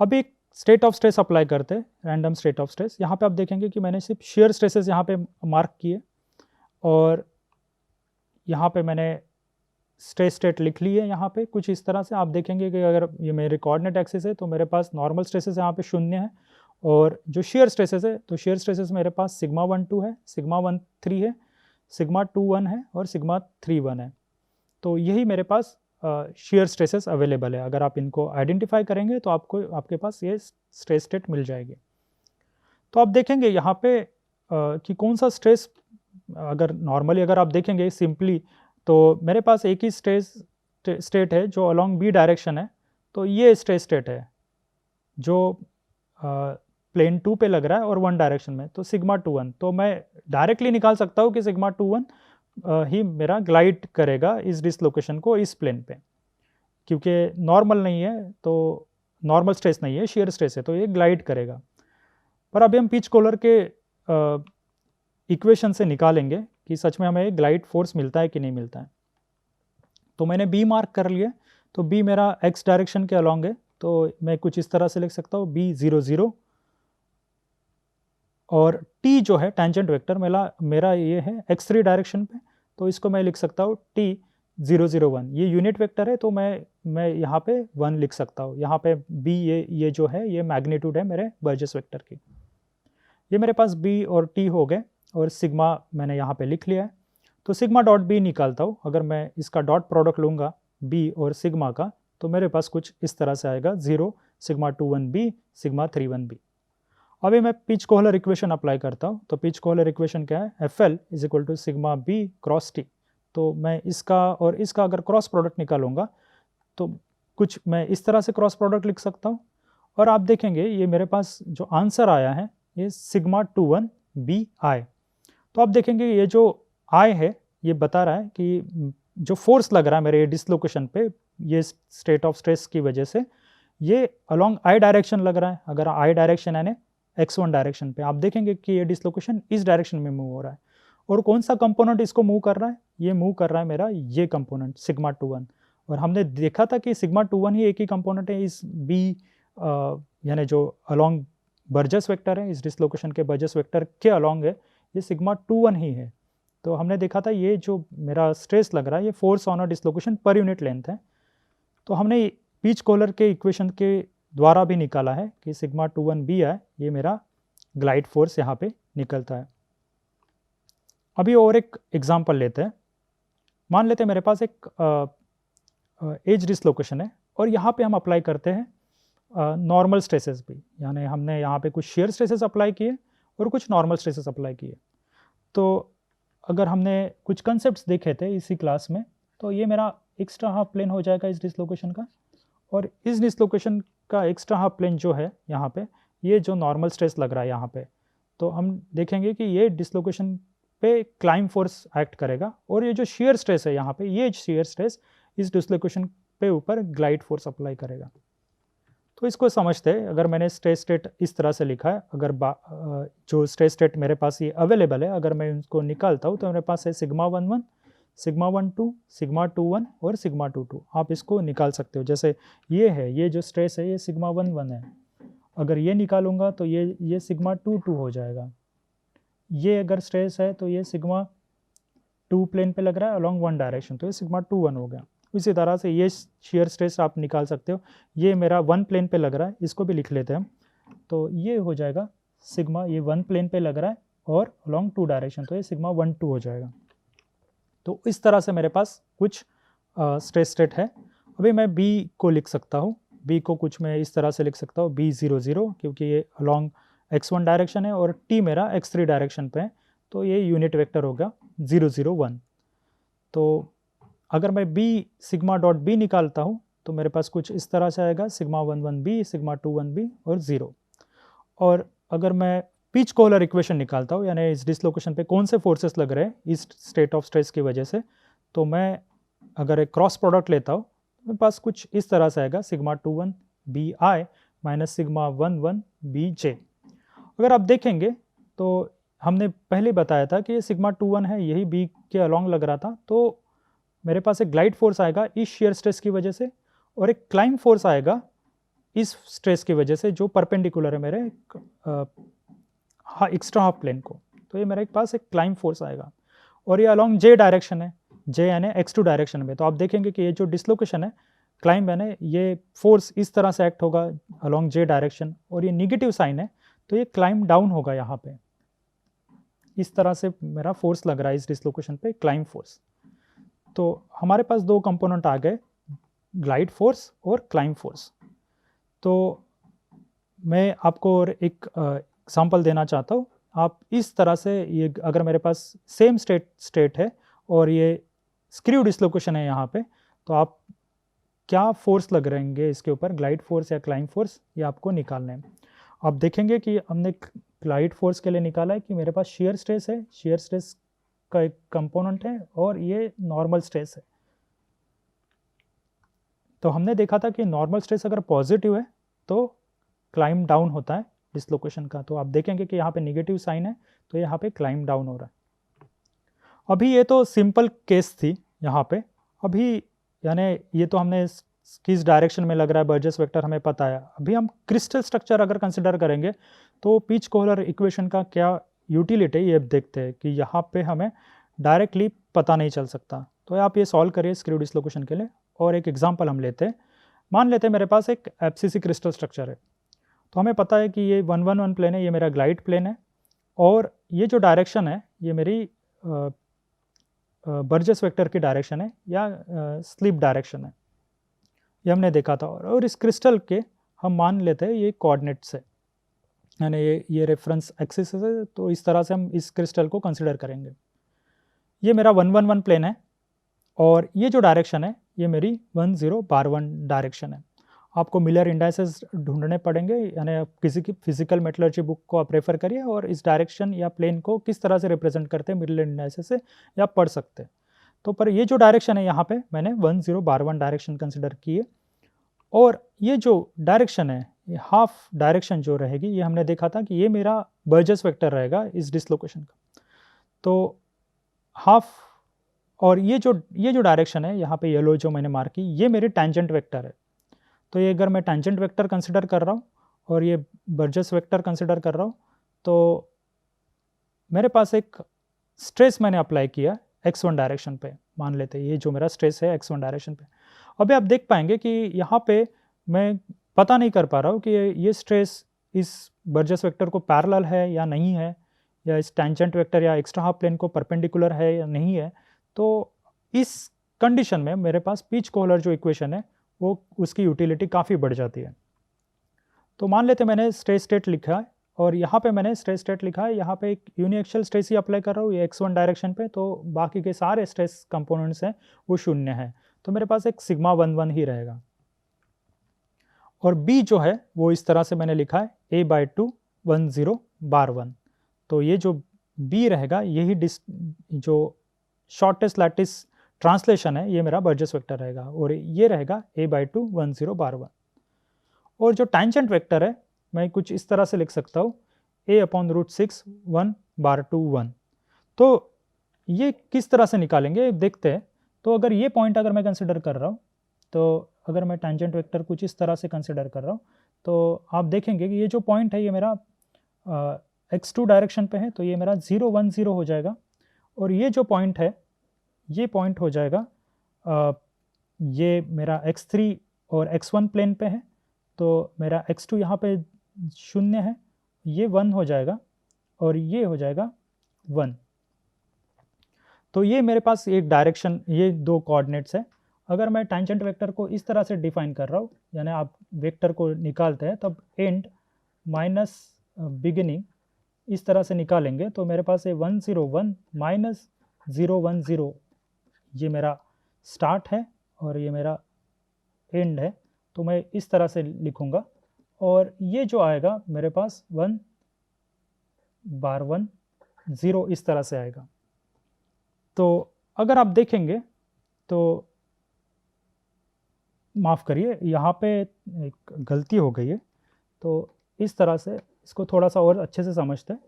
अब एक स्टेट ऑफ स्ट्रेस अप्लाई करते हैं, रैंडम स्टेट ऑफ स्ट्रेस। यहाँ पे आप देखेंगे कि मैंने सिर्फ शेयर स्ट्रेसेस यहाँ पे मार्क किए और यहाँ पे मैंने स्ट्रेस स्टेट लिख ली है यहाँ पे कुछ इस तरह से। आप देखेंगे कि अगर ये मेरे कोऑर्डिनेट एक्सिस है तो मेरे पास नॉर्मल स्ट्रेसेस यहाँ पे 0 है, और जो शेयर स्ट्रेसेस है तो शेयर स्ट्रेसेस मेरे पास सिग्मा 1 2 है, सिग्मा 1 3 है, सिग्मा 2 1 है और सिग्मा 3 1 है। तो यही मेरे पास शेयर स्ट्रेसेस अवेलेबल है। अगर आप इनको आइडेंटिफाई करेंगे तो आपके पास ये स्ट्रेस स्टेट मिल जाएगी। तो आप देखेंगे यहाँ पे कि कौन सा स्ट्रेस, अगर नॉर्मली अगर आप देखेंगे सिंपली तो मेरे पास एक ही स्टेट है जो अलोंग बी डायरेक्शन है, तो ये स्ट्रेस स्टेट है जो प्लेन 2 पे लग रहा है और 1 डायरेक्शन में, तो सिग्मा 2 1। तो मैं डायरेक्टली निकाल सकता हूँ कि सिग्मा 2 1 ही मेरा ग्लाइड करेगा इस डिसलोकेशन को इस प्लेन पे, क्योंकि नॉर्मल नहीं है, तो नॉर्मल स्ट्रेस नहीं है, शेयर स्ट्रेस है, तो ये ग्लाइड करेगा। पर अभी हम पिच कोलर के इक्वेशन से निकालेंगे कि सच में हमें ग्लाइड फोर्स मिलता है कि नहीं मिलता है। तो मैंने बी मार्क कर लिया, तो बी मेरा एक्स डायरेक्शन के अलोंग है, तो मैं कुछ इस तरह से लिख सकता हूँ बी 0 0, और टी जो है टेंजेंट वेक्टर मेरा ये है x3 डायरेक्शन पे, तो इसको मैं लिख सकता हूँ टी 0 0 1। ये यूनिट वेक्टर है तो मैं यहाँ पे 1 लिख सकता हूँ। यहाँ पे b ये जो है ये मैग्नीट्यूड है मेरे बर्जेस वेक्टर की। ये मेरे पास b और t हो गए, और सिग्मा मैंने यहाँ पे लिख लिया है। तो सिग्मा डॉट बी निकालता हूँ। अगर मैं इसका डॉट प्रोडक्ट लूँगा b और सिग्मा का, तो मेरे पास कुछ इस तरह से आएगा 0 सिग्मा 2 1 b सिग्मा 3 1 b। अभी मैं पिच कोहलर इक्वेशन अप्लाई करता हूँ। तो पिच कोहलर इक्वेशन क्या है, FL is equal to sigma B cross T. तो मैं इसका और इसका अगर क्रॉस प्रोडक्ट निकालूंगा तो कुछ मैं इस तरह से क्रॉस प्रोडक्ट लिख सकता हूँ, और आप देखेंगे ये मेरे पास जो आंसर आया है ये सिग्मा 2 1 बी आई। तो आप देखेंगे ये जो आई है ये बता रहा है कि जो फोर्स लग रहा है मेरे डिसलोकेशन पे ये स्टेट ऑफ स्ट्रेस की वजह से, ये अलोंग आई डायरेक्शन लग रहा है। अगर आई डायरेक्शन यानी x1 डायरेक्शन पे आप देखेंगे कि ये डिसलोकेशन इस डायरेक्शन में मूव हो रहा है, और कौन सा कंपोनेंट इसको मूव कर रहा है, ये मूव कर रहा है मेरा ये कंपोनेंट सिग्मा 2 1। और हमने देखा था कि सिग्मा 2 1 ही एक ही कंपोनेंट है इस बी यानी जो अलोंग बर्जेस वेक्टर है, इस डिसलोकेशन के बर्जेस वेक्टर के अलोंग है, ये सिग्मा 2 1 ही है। तो हमने देखा था ये जो मेरा स्ट्रेस लग रहा है ये फोर्स ऑन अ डिसलोकेशन पर यूनिट लेंथ है। तो हमने पिच कोहलर के इक्वेशन के द्वारा भी निकाला है कि सिग्मा 2 1 बी है, ये मेरा ग्लाइड फोर्स यहाँ पे निकलता है। अभी और एक एग्जांपल लेते हैं। मान लेते हैं मेरे पास एक एज डिसलोकेशन है, और यहाँ पे हम अप्लाई करते हैं नॉर्मल स्ट्रेसेस भी, यानी हमने यहाँ पे कुछ शेयर स्ट्रेसेस अप्लाई किए और कुछ नॉर्मल स्ट्रेसेस अप्लाई किए। तो अगर हमने कुछ कंसेप्ट्स देखे थे इसी क्लास में, तो ये मेरा एक्स्ट्रा हाफ प्लेन हो जाएगा इस डिसलोकेशन का, और इस डिसलोकेशन का एक्स्ट्रा हाफ प्लेन जो है यहाँ पे, ये जो नॉर्मल स्ट्रेस लग रहा है यहाँ पे, तो हम देखेंगे कि ये डिसलोकेशन पे क्लाइंब फोर्स एक्ट करेगा, और ये जो शेयर स्ट्रेस है यहाँ पे, ये शेयर स्ट्रेस इस डिसलोकेशन पे ऊपर ग्लाइड फोर्स अप्लाई करेगा। तो इसको समझते हैं। अगर मैंने स्ट्रेस स्टेट इस तरह से लिखा है, अगर जो स्ट्रेस स्टेट मेरे पास ये अवेलेबल है, अगर मैं उनको निकालता हूँ तो मेरे पास है सिग्मा 1 1 सिग्मा 1 2 सिग्मा 2 1 और सिग्मा 2 2। आप इसको निकाल सकते हो। जैसे ये है, ये जो स्ट्रेस है ये सिग्मा 1 1 है, अगर ये निकालूंगा तो ये सिग्मा 2 2 हो जाएगा। ये अगर स्ट्रेस है तो ये सिग्मा 2 प्लेन पे लग रहा है अलोंग 1 डायरेक्शन, तो ये सिग्मा 2 1 हो गया। इसी तरह से ये शेयर स्ट्रेस आप निकाल सकते हो। ये मेरा 1 प्लेन पे लग रहा है, इसको भी लिख लेते हैं हम। तो ये हो जाएगा सिग्मा, ये 1 प्लेन पे लग रहा है और अलोंग 2 डायरेक्शन, तो ये सिग्मा 1 2 हो जाएगा। तो इस तरह से मेरे पास कुछ स्ट्रेस स्टेट है। अभी मैं बी को लिख सकता हूँ। बी को कुछ मैं इस तरह से लिख सकता हूँ बी 0 0, क्योंकि ये अलोंग x1 डायरेक्शन है और t मेरा x3 डायरेक्शन पे है, तो ये यूनिट वेक्टर होगा 0 0 1। तो अगर मैं b सिग्मा डॉट बी निकालता हूँ तो मेरे पास कुछ इस तरह से आएगा सिग्मा 1 1 b सिग्मा 2 1 b और 0। और अगर मैं पिच कोहलर इक्वेशन निकालता हूँ, यानी इस डिसलोकेशन पे कौन से फोर्सेस लग रहे हैं इस स्टेट ऑफ स्ट्रेस की वजह से, तो मैं अगर एक क्रॉस प्रोडक्ट लेता हूँ तो मेरे पास कुछ इस तरह से आएगा sigma 2 1 B I minus sigma 1 1 B J. अगर आप देखेंगे तो हमने पहले बताया था कि ये सिग्मा 2 1 है, यही बी के अलोंग लग रहा था, तो मेरे पास एक ग्लाइड फोर्स आएगा इस शेयर स्ट्रेस की वजह से, और एक क्लाइंब फोर्स आएगा इस स्ट्रेस की वजह से जो परपेंडिकुलर है मेरे एक्स्ट्रा हाफ प्लेन को। तो ये मेरे पास एक क्लाइंब फोर्स आएगा, और ये अलोंग जे डायरेक्शन है। जे यानी x2 डायरेक्शन में। तो आप देखेंगे कि ये जो डिसलोकेशन है क्लाइंब है ना, ये फोर्स इस तरह से एक्ट होगा अलोंग जे डायरेक्शन, और ये निगेटिव साइन है तो ये क्लाइंब डाउन होगा। यहाँ पे इस तरह से मेरा फोर्स लग रहा है इस डिसलोकेशन पे, क्लाइंब फोर्स। तो हमारे पास दो कंपोनेंट आ गए, ग्लाइड फोर्स और क्लाइंब फोर्स। तो मैं आपको और एक एग्जांपल देना चाहता हूँ। आप इस तरह से, ये अगर मेरे पास सेम स्टेट है और ये स्क्रू डिसलोकेशन है यहाँ पे, तो आप क्या फोर्स लग रहेंगे इसके ऊपर, ग्लाइड फोर्स या क्लाइंब फोर्स, ये आपको निकालना है। आप देखेंगे कि हमने ग्लाइड फोर्स के लिए निकाला है कि मेरे पास शेयर स्ट्रेस है, शेयर स्ट्रेस का एक कंपोनेंट है, और ये नॉर्मल स्ट्रेस है। तो हमने देखा था कि नॉर्मल स्ट्रेस अगर पॉजिटिव है तो क्लाइंब डाउन होता है डिसलोकेशन का। तो आप देखेंगे कि यहाँ पे नेगेटिव साइन है तो यहाँ पे क्लाइंब डाउन हो रहा है। अभी ये तो सिंपल केस थी यहाँ पे। अभी यानी ये तो हमने किस डायरेक्शन में लग रहा है बर्जेस वेक्टर हमें पता है। अभी हम क्रिस्टल स्ट्रक्चर अगर कंसिडर करेंगे तो पिच कोहलर इक्वेशन का क्या यूटिलिटी ये देखते हैं कि यहाँ पे हमें डायरेक्टली पता नहीं चल सकता। तो आप ये सॉल्व करिए स्क्रू डिसलोकेशन के लिए। और एक एग्जांपल हम लेते हैं, मान लेते हैं मेरे पास एक एफसीसी क्रिस्टल स्ट्रक्चर है। तो हमें पता है कि ये 111 प्लेन है, ये मेरा ग्लाइड प्लेन है, और ये जो डायरेक्शन है ये मेरी बर्जेस वेक्टर की डायरेक्शन है या स्लिप डायरेक्शन है, ये हमने देखा था। और इस क्रिस्टल के हम मान लेते हैं ये कोऑर्डिनेट्स है, यानी ये रेफरेंस एक्सिस है। तो इस तरह से हम इस क्रिस्टल को कंसिडर करेंगे। ये मेरा 111 प्लेन है और ये जो डायरेक्शन है ये मेरी 10 डायरेक्शन है। आपको मिलर इंडाइसेस ढूंढने पड़ेंगे, यानी आप किसी की फिजिकल मेटलर्जी बुक को आप रेफर करिए और इस डायरेक्शन या प्लेन को किस तरह से रिप्रेजेंट करते हैं मिलर इंडाइसेस से या आप पढ़ सकते हैं। तो पर ये जो डायरेक्शन है यहाँ पे मैंने 10 डायरेक्शन कंसिडर की है, और ये जो डायरेक्शन है ये हाफ डायरेक्शन जो रहेगी, ये हमने देखा था कि ये मेरा बर्जेस वेक्टर रहेगा इस डिसलोकेशन का। तो हाफ, और ये जो डायरेक्शन है यहाँ पे येलो जो मैंने मार्क की, ये मेरी टेंजेंट वेक्टर है। तो ये अगर मैं टेंजेंट वेक्टर कंसिडर कर रहा हूँ और ये बर्जेस वेक्टर कंसिडर कर रहा हूँ, तो मेरे पास एक स्ट्रेस मैंने अप्लाई किया x1 डायरेक्शन पे। मान लेते हैं ये जो मेरा स्ट्रेस है x1 डायरेक्शन पे। अभी आप देख पाएंगे कि यहाँ पे मैं पता नहीं कर पा रहा हूँ कि ये स्ट्रेस इस बर्जेस वेक्टर को पैरेलल है या नहीं है, या इस टेंजेंट वेक्टर या एक्स्ट्रा हाफ प्लेन को परपेंडिकुलर है या नहीं है। तो इस कंडीशन में मेरे पास पिच कोहलर जो इक्वेशन है वो उसकी यूटिलिटी काफ़ी बढ़ जाती है। तो मान लेते मैंने स्ट्रेस स्टेट लिखा है और यहाँ पे मैंने स्ट्रेस स्टेट लिखा है, यहाँ पे एक यूनिएक्सियल स्ट्रेस ही अप्लाई कर रहा हूँ ये x1 डायरेक्शन पे, तो बाकी के सारे स्ट्रेस कंपोनेंट्स हैं वो शून्य है। तो मेरे पास एक सिग्मा 11 ही रहेगा। और b जो है वो इस तरह से मैंने लिखा है a/2 10/1। तो ये जो b रहेगा यही जो शॉर्टेस्ट लैटिस ट्रांसलेशन है ये मेरा बर्जेस वेक्टर रहेगा, और ये रहेगा a/2 10/1। और जो टेंजेंट वेक्टर है मैं कुछ इस तरह से लिख सकता हूँ a/√6 1/2 1। तो ये किस तरह से निकालेंगे देखते हैं। तो अगर ये पॉइंट अगर मैं कंसिडर कर रहा हूँ, तो अगर मैं टेंजेंट वेक्टर कुछ इस तरह से कंसिडर कर रहा हूँ, तो आप देखेंगे कि ये जो पॉइंट है ये मेरा x2 डायरेक्शन पे है, तो ये मेरा 0 1 0 हो जाएगा। और ये जो पॉइंट है ये पॉइंट हो जाएगा ये मेरा x3 और x1 प्लेन पे है, तो मेरा x2 यहाँ पे 0 है, ये 1 हो जाएगा और ये हो जाएगा 1। तो ये मेरे पास एक डायरेक्शन, ये दो कोऑर्डिनेट्स है। अगर मैं टेंजेंट वेक्टर को इस तरह से डिफाइन कर रहा हूँ, यानी आप वेक्टर को निकालते हैं तब एंड माइनस बिगिनिंग इस तरह से निकालेंगे, तो मेरे पास ये 1 0 1 माइनस 0 1 0 ये मेरा स्टार्ट है और ये मेरा एंड है। तो मैं इस तरह से लिखूंगा, और ये जो आएगा मेरे पास 1/1 0 इस तरह से आएगा। तो अगर आप देखेंगे तो माफ़ करिए यहाँ पे एक गलती हो गई है, तो इस तरह से इसको थोड़ा सा और अच्छे से समझते हैं।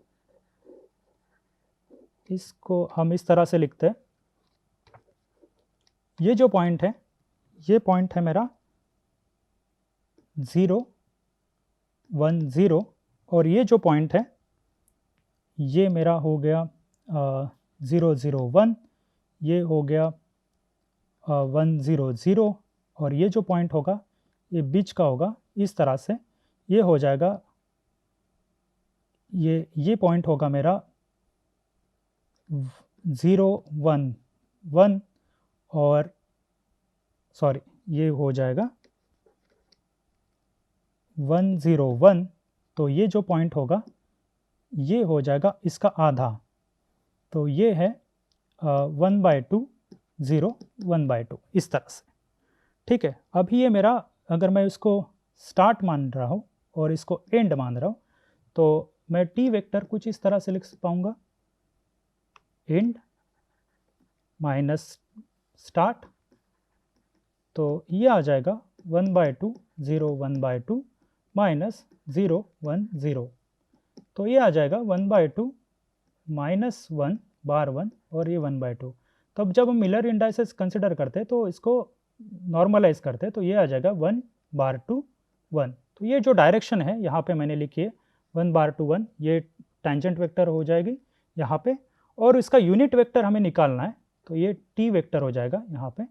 इसको हम इस तरह से लिखते हैं, ये जो पॉइंट है ये पॉइंट है मेरा 0 1 0, और ये जो पॉइंट है ये मेरा हो गया 0 0 1, ये हो गया 100 और ये जो पॉइंट होगा ये बीच का होगा इस तरह से, ये हो जाएगा, ये पॉइंट होगा मेरा 011 और सॉरी ये हो जाएगा 101, तो ये जो पॉइंट होगा ये हो जाएगा इसका आधा, तो ये है 1/2 0 1/2 इस तरह से। ठीक है, अभी ये मेरा, अगर मैं इसको स्टार्ट मान रहा हूँ और इसको एंड मान रहा हूँ तो मैं टी वेक्टर कुछ इस तरह से लिख पाऊंगा, एंड माइनस स्टार्ट, तो ये आ जाएगा 1/2 0 1/2 माइनस 0 1 0, तो ये आ जाएगा 1/2 माइनस 1 बार 1 और ये 1/2। तो अब जब हम मिलर इंडाइसेस कंसिडर करते हैं तो इसको नॉर्मलाइज करते हैं, तो ये आ जाएगा 1/2 1। तो ये जो डायरेक्शन है यहाँ पे मैंने लिखी है 1/2 1, ये टेंजेंट वेक्टर हो जाएगी यहाँ पे, और इसका यूनिट वेक्टर हमें निकालना है, तो ये टी वेक्टर हो जाएगा यहाँ पे,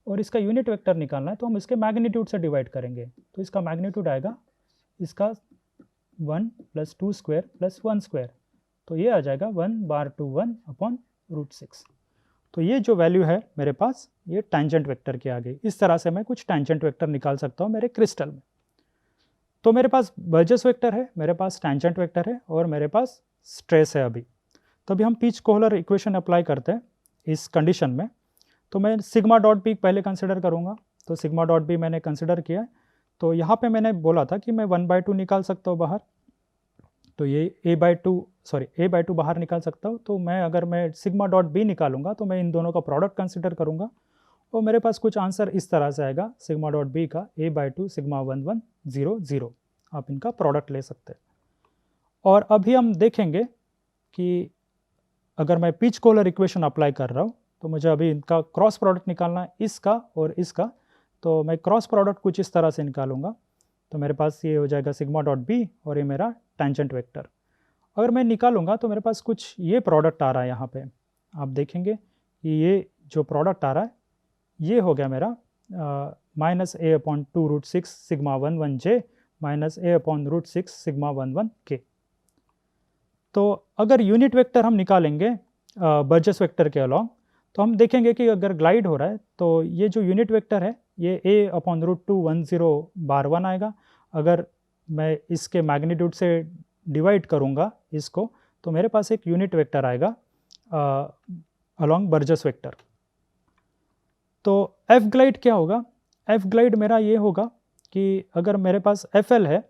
और इसका यूनिट वेक्टर निकालना है तो हम इसके मैग्नीट्यूड से डिवाइड करेंगे, तो इसका मैग्नीट्यूड आएगा इसका 1 + 2 स्क्वायर + 1 स्क्वायर, तो ये आ जाएगा 1/2 1 अपॉन √6। तो ये जो वैल्यू है मेरे पास ये टेंजेंट वेक्टर की आ गई। इस तरह से मैं कुछ टेंजेंट वेक्टर निकाल सकता हूँ मेरे क्रिस्टल में। तो मेरे पास बर्जेस वेक्टर है, मेरे पास टेंजेंट वेक्टर है और मेरे पास स्ट्रेस है अभी। तो अभी हम पिच कोहलर इक्वेशन अप्लाई करते हैं इस कंडीशन में। तो मैं सिग्मा डॉट बी पहले कंसिडर करूँगा, तो सिग्मा डॉट बी मैंने कंसिडर किया। तो यहाँ पे मैंने बोला था कि मैं 1/2 निकाल सकता हूँ बाहर, तो ये a/2 बाहर निकाल सकता हूँ। तो अगर मैं सिग्मा डॉट बी निकालूंगा तो मैं इन दोनों का प्रोडक्ट कंसिडर करूँगा और मेरे पास कुछ आंसर इस तरह से आएगा, सिग्मा डॉट बी का a/2 सिग्मा 1 1 0 0, आप इनका प्रोडक्ट ले सकते हैं। और अभी हम देखेंगे कि अगर मैं पिच कोहलर इक्वेशन अप्लाई कर रहा हूँ तो मुझे अभी इनका क्रॉस प्रोडक्ट निकालना है, इसका और इसका। तो मैं क्रॉस प्रोडक्ट कुछ इस तरह से निकालूंगा, तो मेरे पास ये हो जाएगा सिग्मा डॉट बी और ये मेरा टेंजेंट वेक्टर। अगर मैं निकालूंगा तो मेरे पास कुछ ये प्रोडक्ट आ रहा है यहाँ पे, आप देखेंगे कि ये जो प्रोडक्ट आ रहा है ये हो गया मेरा -a/2 √6 sigma 1 1 j minus a/√6 sigma 1 1 k। तो अगर यूनिट वेक्टर हम निकालेंगे बर्जेस वेक्टर के अलॉन्ग, तो हम देखेंगे कि अगर ग्लाइड हो रहा है तो ये जो यूनिट वेक्टर है ये a/√2 1 0 बार 1 आएगा। अगर मैं इसके मैग्नीट्यूड से डिवाइड करूँगा इसको तो मेरे पास एक यूनिट वेक्टर आएगा अलॉन्ग बर्जेस वेक्टर। तो एफ ग्लाइड क्या होगा? एफ ग्लाइड मेरा ये होगा कि अगर मेरे पास एफ एल है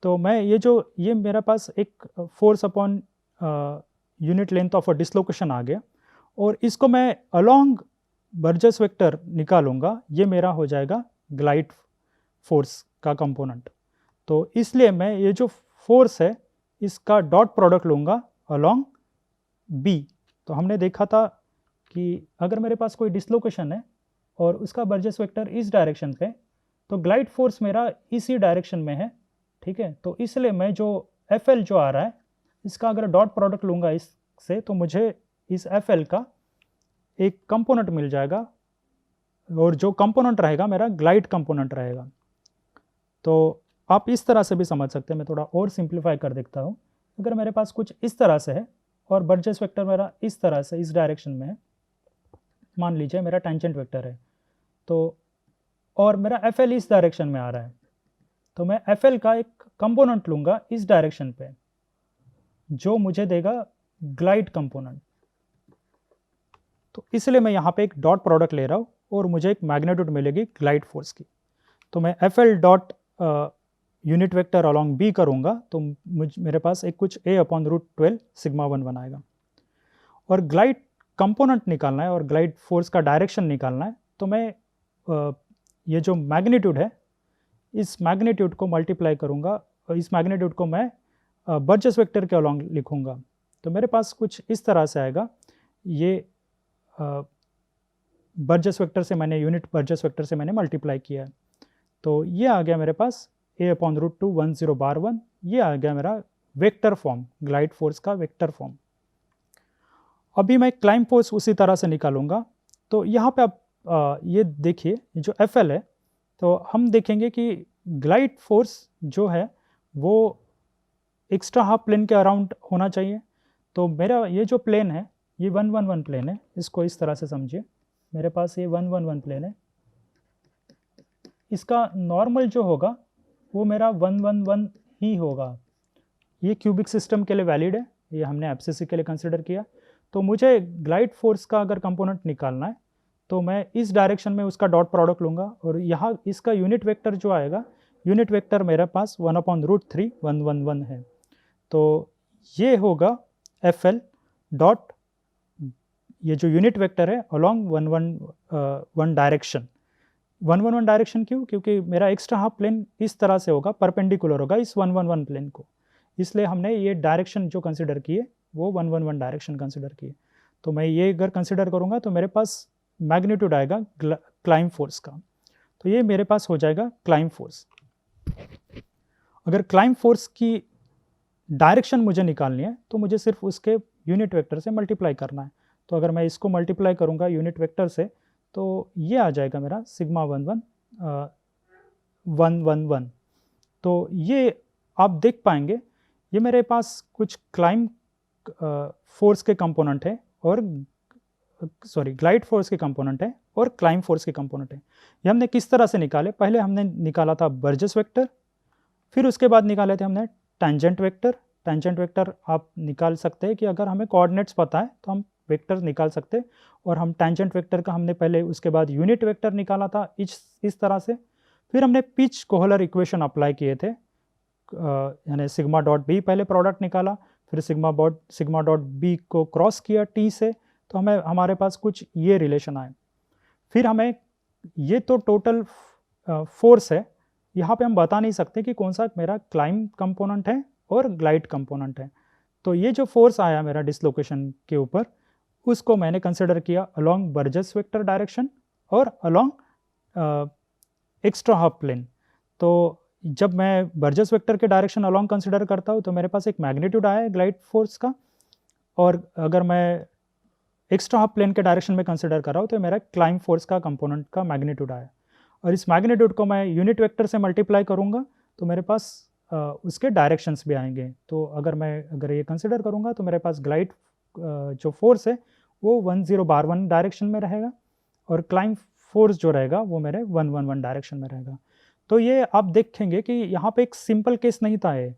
तो मैं ये मेरे पास एक force upon unit length of a dislocation आ गया, और इसको मैं अलॉन्ग बर्जेस वेक्टर निकालूंगा, ये मेरा हो जाएगा ग्लाइड फोर्स का कंपोनेंट। तो इसलिए मैं ये जो फोर्स है इसका डॉट प्रोडक्ट लूँगा अलॉन्ग बी। तो हमने देखा था कि अगर मेरे पास कोई डिसलोकेशन है और उसका बर्जेस वेक्टर इस डायरेक्शन पे, तो ग्लाइड फोर्स मेरा इसी डायरेक्शन में है, ठीक है। तो इसलिए मैं जो एफ एल जो आ रहा है इसका अगर डॉट प्रोडक्ट लूँगा इससे, तो मुझे इस एफ एल का एक कंपोनेंट मिल जाएगा, और जो कंपोनेंट रहेगा मेरा ग्लाइड कंपोनेंट रहेगा। तो आप इस तरह से भी समझ सकते हैं, मैं थोड़ा और सिंप्लीफाई कर देखता हूँ। अगर मेरे पास कुछ इस तरह से है और बर्जेस वेक्टर मेरा इस तरह से इस डायरेक्शन में है, मान लीजिए मेरा टेंजेंट वेक्टर है, तो और मेरा एफ एल इस डायरेक्शन में आ रहा है, तो मैं एफ एल का एक कंपोनेंट लूँगा इस डायरेक्शन पे जो मुझे देगा ग्लाइड कंपोनेंट। तो इसलिए मैं यहाँ पे एक डॉट प्रोडक्ट ले रहा हूँ और मुझे एक मैग्नीट्यूड मिलेगी ग्लाइड फोर्स की। तो मैं F L dot unit vector along B करूँगा तो मेरे पास एक कुछ a/√12 सिग्मा 1 1 आएगा। और ग्लाइड कंपोनेंट निकालना है और ग्लाइड फोर्स का डायरेक्शन निकालना है, तो मैं ये जो मैग्नीट्यूड है इस मैग्नीट्यूड को मल्टीप्लाई करूँगा और इस मैग्नीट्यूड को मैं बर्जेस वेक्टर के अलॉन्ग लिखूँगा। तो मेरे पास कुछ इस तरह से आएगा, ये बर्जेस वेक्टर से मैंने यूनिट बर्जेस वेक्टर से मैंने मल्टीप्लाई किया है, तो ये आ गया मेरे पास a/√2 1 0 बार 1, ये आ गया मेरा वेक्टर फॉर्म, ग्लाइड फोर्स का वेक्टर फॉर्म। अभी मैं क्लाइंब फोर्स उसी तरह से निकालूंगा। तो यहाँ पे आप ये देखिए जो FL है, तो हम देखेंगे कि ग्लाइड फोर्स जो है वो एक्स्ट्रा हाफ प्लेन के अराउंड होना चाहिए। तो मेरा ये जो प्लेन है ये 111 प्लेन है, इसको इस तरह से समझिए। मेरे पास ये 111 प्लेन है, इसका नॉर्मल जो होगा वो मेरा 111 ही होगा। ये क्यूबिक सिस्टम के लिए वैलिड है, ये हमने एफसीसी के लिए कंसिडर किया। तो मुझे ग्लाइड फोर्स का अगर कंपोनेंट निकालना है तो मैं इस डायरेक्शन में उसका डॉट प्रोडक्ट लूँगा, और यहाँ इसका यूनिट वेक्टर जो आएगा, यूनिट वेक्टर मेरे पास 1/√3 111 है। तो ये होगा FL डॉट, ये जो यूनिट वेक्टर है अलॉन्ग 111 डायरेक्शन। 111 डायरेक्शन क्यों? क्योंकि मेरा एक्स्ट्रा हाफ प्लेन इस तरह से होगा, परपेंडिकुलर होगा इस 111 प्लेन को, इसलिए हमने ये डायरेक्शन जो कंसिडर किए वो 111 डायरेक्शन कंसिडर किए। तो मैं ये अगर कंसिडर करूँगा तो मेरे पास मैग्नीट्यूड आएगा क्लाइंब फोर्स का, तो ये मेरे पास हो जाएगा क्लाइंब फोर्स। अगर क्लाइंब फोर्स की डायरेक्शन मुझे निकालनी है तो मुझे सिर्फ उसके यूनिट वेक्टर से मल्टीप्लाई करना है। तो अगर मैं इसको मल्टीप्लाई करूँगा यूनिट वेक्टर से तो ये आ जाएगा मेरा सिग्मा 111। तो ये आप देख पाएंगे ये मेरे पास कुछ क्लाइंब फोर्स के कंपोनेंट है और ग्लाइड फोर्स के कंपोनेंट है और क्लाइंब फोर्स के कंपोनेंट है। ये हमने किस तरह से निकाले? पहले हमने निकाला था बर्जेस वेक्टर, फिर उसके बाद निकाले थे हमने टेंजेंट वेक्टर। टेंजेंट वेक्टर आप निकाल सकते हैं कि अगर हमें कोऑर्डिनेट्स पता है तो हम वेक्टर निकाल सकते हैं, और हम टेंजेंट वेक्टर का हमने पहले उसके बाद यूनिट वेक्टर निकाला था इस तरह से। फिर हमने पिच कोहलर इक्वेशन अप्लाई किए थे, यानी सिग्मा डॉट बी पहले प्रोडक्ट निकाला, फिर सिग्मा डॉट बी को क्रॉस किया टी से, तो हमारे पास कुछ ये रिलेशन आए। फिर हमें ये तो टोटल फोर्स है, यहाँ पे हम बता नहीं सकते कि कौन सा मेरा क्लाइंब कंपोनेंट है और ग्लाइड कंपोनेंट है। तो ये जो फोर्स आया मेरा डिसलोकेशन के ऊपर, उसको मैंने कंसिडर किया अलोंग बर्जेस वेक्टर डायरेक्शन और अलोंग एक्स्ट्रा हाफ प्लेन। तो जब मैं बर्जेस वेक्टर के डायरेक्शन अलोंग कंसिडर करता हूँ तो मेरे पास एक मैग्नीट्यूड आया है ग्लाइड फोर्स का, और अगर मैं एक्स्ट्रा हाफ प्लेन के डायरेक्शन में कंसिडर कर रहा हूँ तो मेरा क्लाइंब फोर्स का कंपोनेंट का मैग्नीट्यूड आया। और इस मैग्नीट्यूड को मैं यूनिट वेक्टर से मल्टीप्लाई करूँगा तो मेरे पास उसके डायरेक्शंस भी आएंगे। तो अगर ये कंसिडर करूँगा तो मेरे पास ग्लाइड जो फोर्स है वो 10/1 डायरेक्शन में रहेगा, और क्लाइंब फोर्स जो रहेगा वो मेरे 111 डायरेक्शन में रहेगा। तो ये आप देखेंगे कि यहाँ पे एक सिंपल केस नहीं था ये,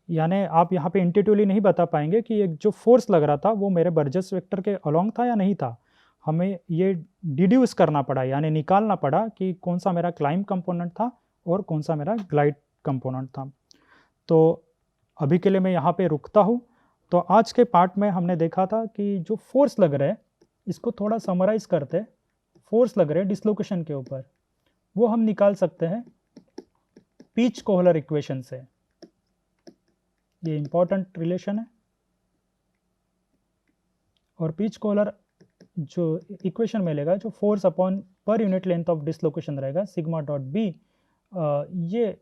यानी आप यहाँ पे इंट्यूटिवली नहीं बता पाएंगे कि एक जो फोर्स लग रहा था वो मेरे बर्जेस वेक्टर के अलोंग था या नहीं था। हमें ये डिड्यूस करना पड़ा, यानी निकालना पड़ा कि कौन सा मेरा क्लाइंब कंपोनेंट था और कौन सा मेरा ग्लाइड कंपोनेंट था। तो अभी के लिए मैं यहाँ पे रुकता हूँ। तो आज के पार्ट में हमने देखा था कि जो फोर्स लग रहे हैं, इसको थोड़ा समराइज करते, फोर्स लग रहे हैं डिसलोकेशन के ऊपर, वो हम निकाल सकते हैं पिच कोहलर इक्वेशन से। ये इंपॉर्टेंट रिलेशन है, और पिच कोहलर जो इक्वेशन मिलेगा, जो फोर्स अपॉन पर यूनिट लेंथ ऑफ डिसलोकेशन रहेगा सिग्मा डॉट बी, ये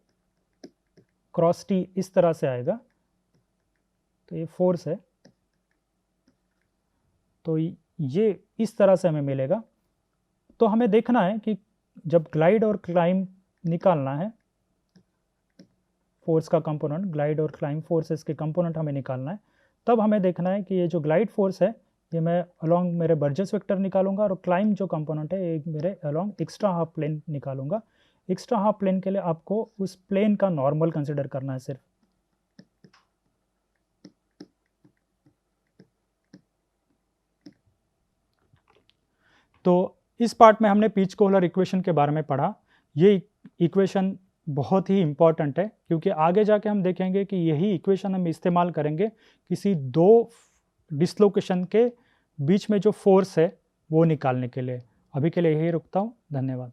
क्रॉस टी इस तरह से आएगा। तो ये फोर्स है, तो ये इस तरह से हमें मिलेगा। तो हमें देखना है कि जब ग्लाइड और क्लाइंब निकालना है, फोर्स का कंपोनेंट, ग्लाइड और क्लाइंब फोर्सेस के कंपोनेंट हमें निकालना है, तब हमें देखना है कि ये जो ग्लाइड फोर्स है ये मैं अलोंग मेरे बर्जेस वेक्टर निकालूंगा, और क्लाइंब जो कंपोनेंट है ये मेरे अलोंग एक्स्ट्रा हाफ प्लेन निकालूंगा। एक्स्ट्रा हाफ प्लेन के लिए आपको उस प्लेन का नॉर्मल कंसिडर करना है सिर्फ। तो इस पार्ट में हमने पिच कोहलर इक्वेशन के बारे में पढ़ा। ये इक्वेशन बहुत ही इम्पॉर्टेंट है, क्योंकि आगे जाके हम देखेंगे कि यही इक्वेशन हम इस्तेमाल करेंगे किसी दो डिसलोकेशन के बीच में जो फोर्स है वो निकालने के लिए। अभी के लिए यही रुकता हूँ, धन्यवाद।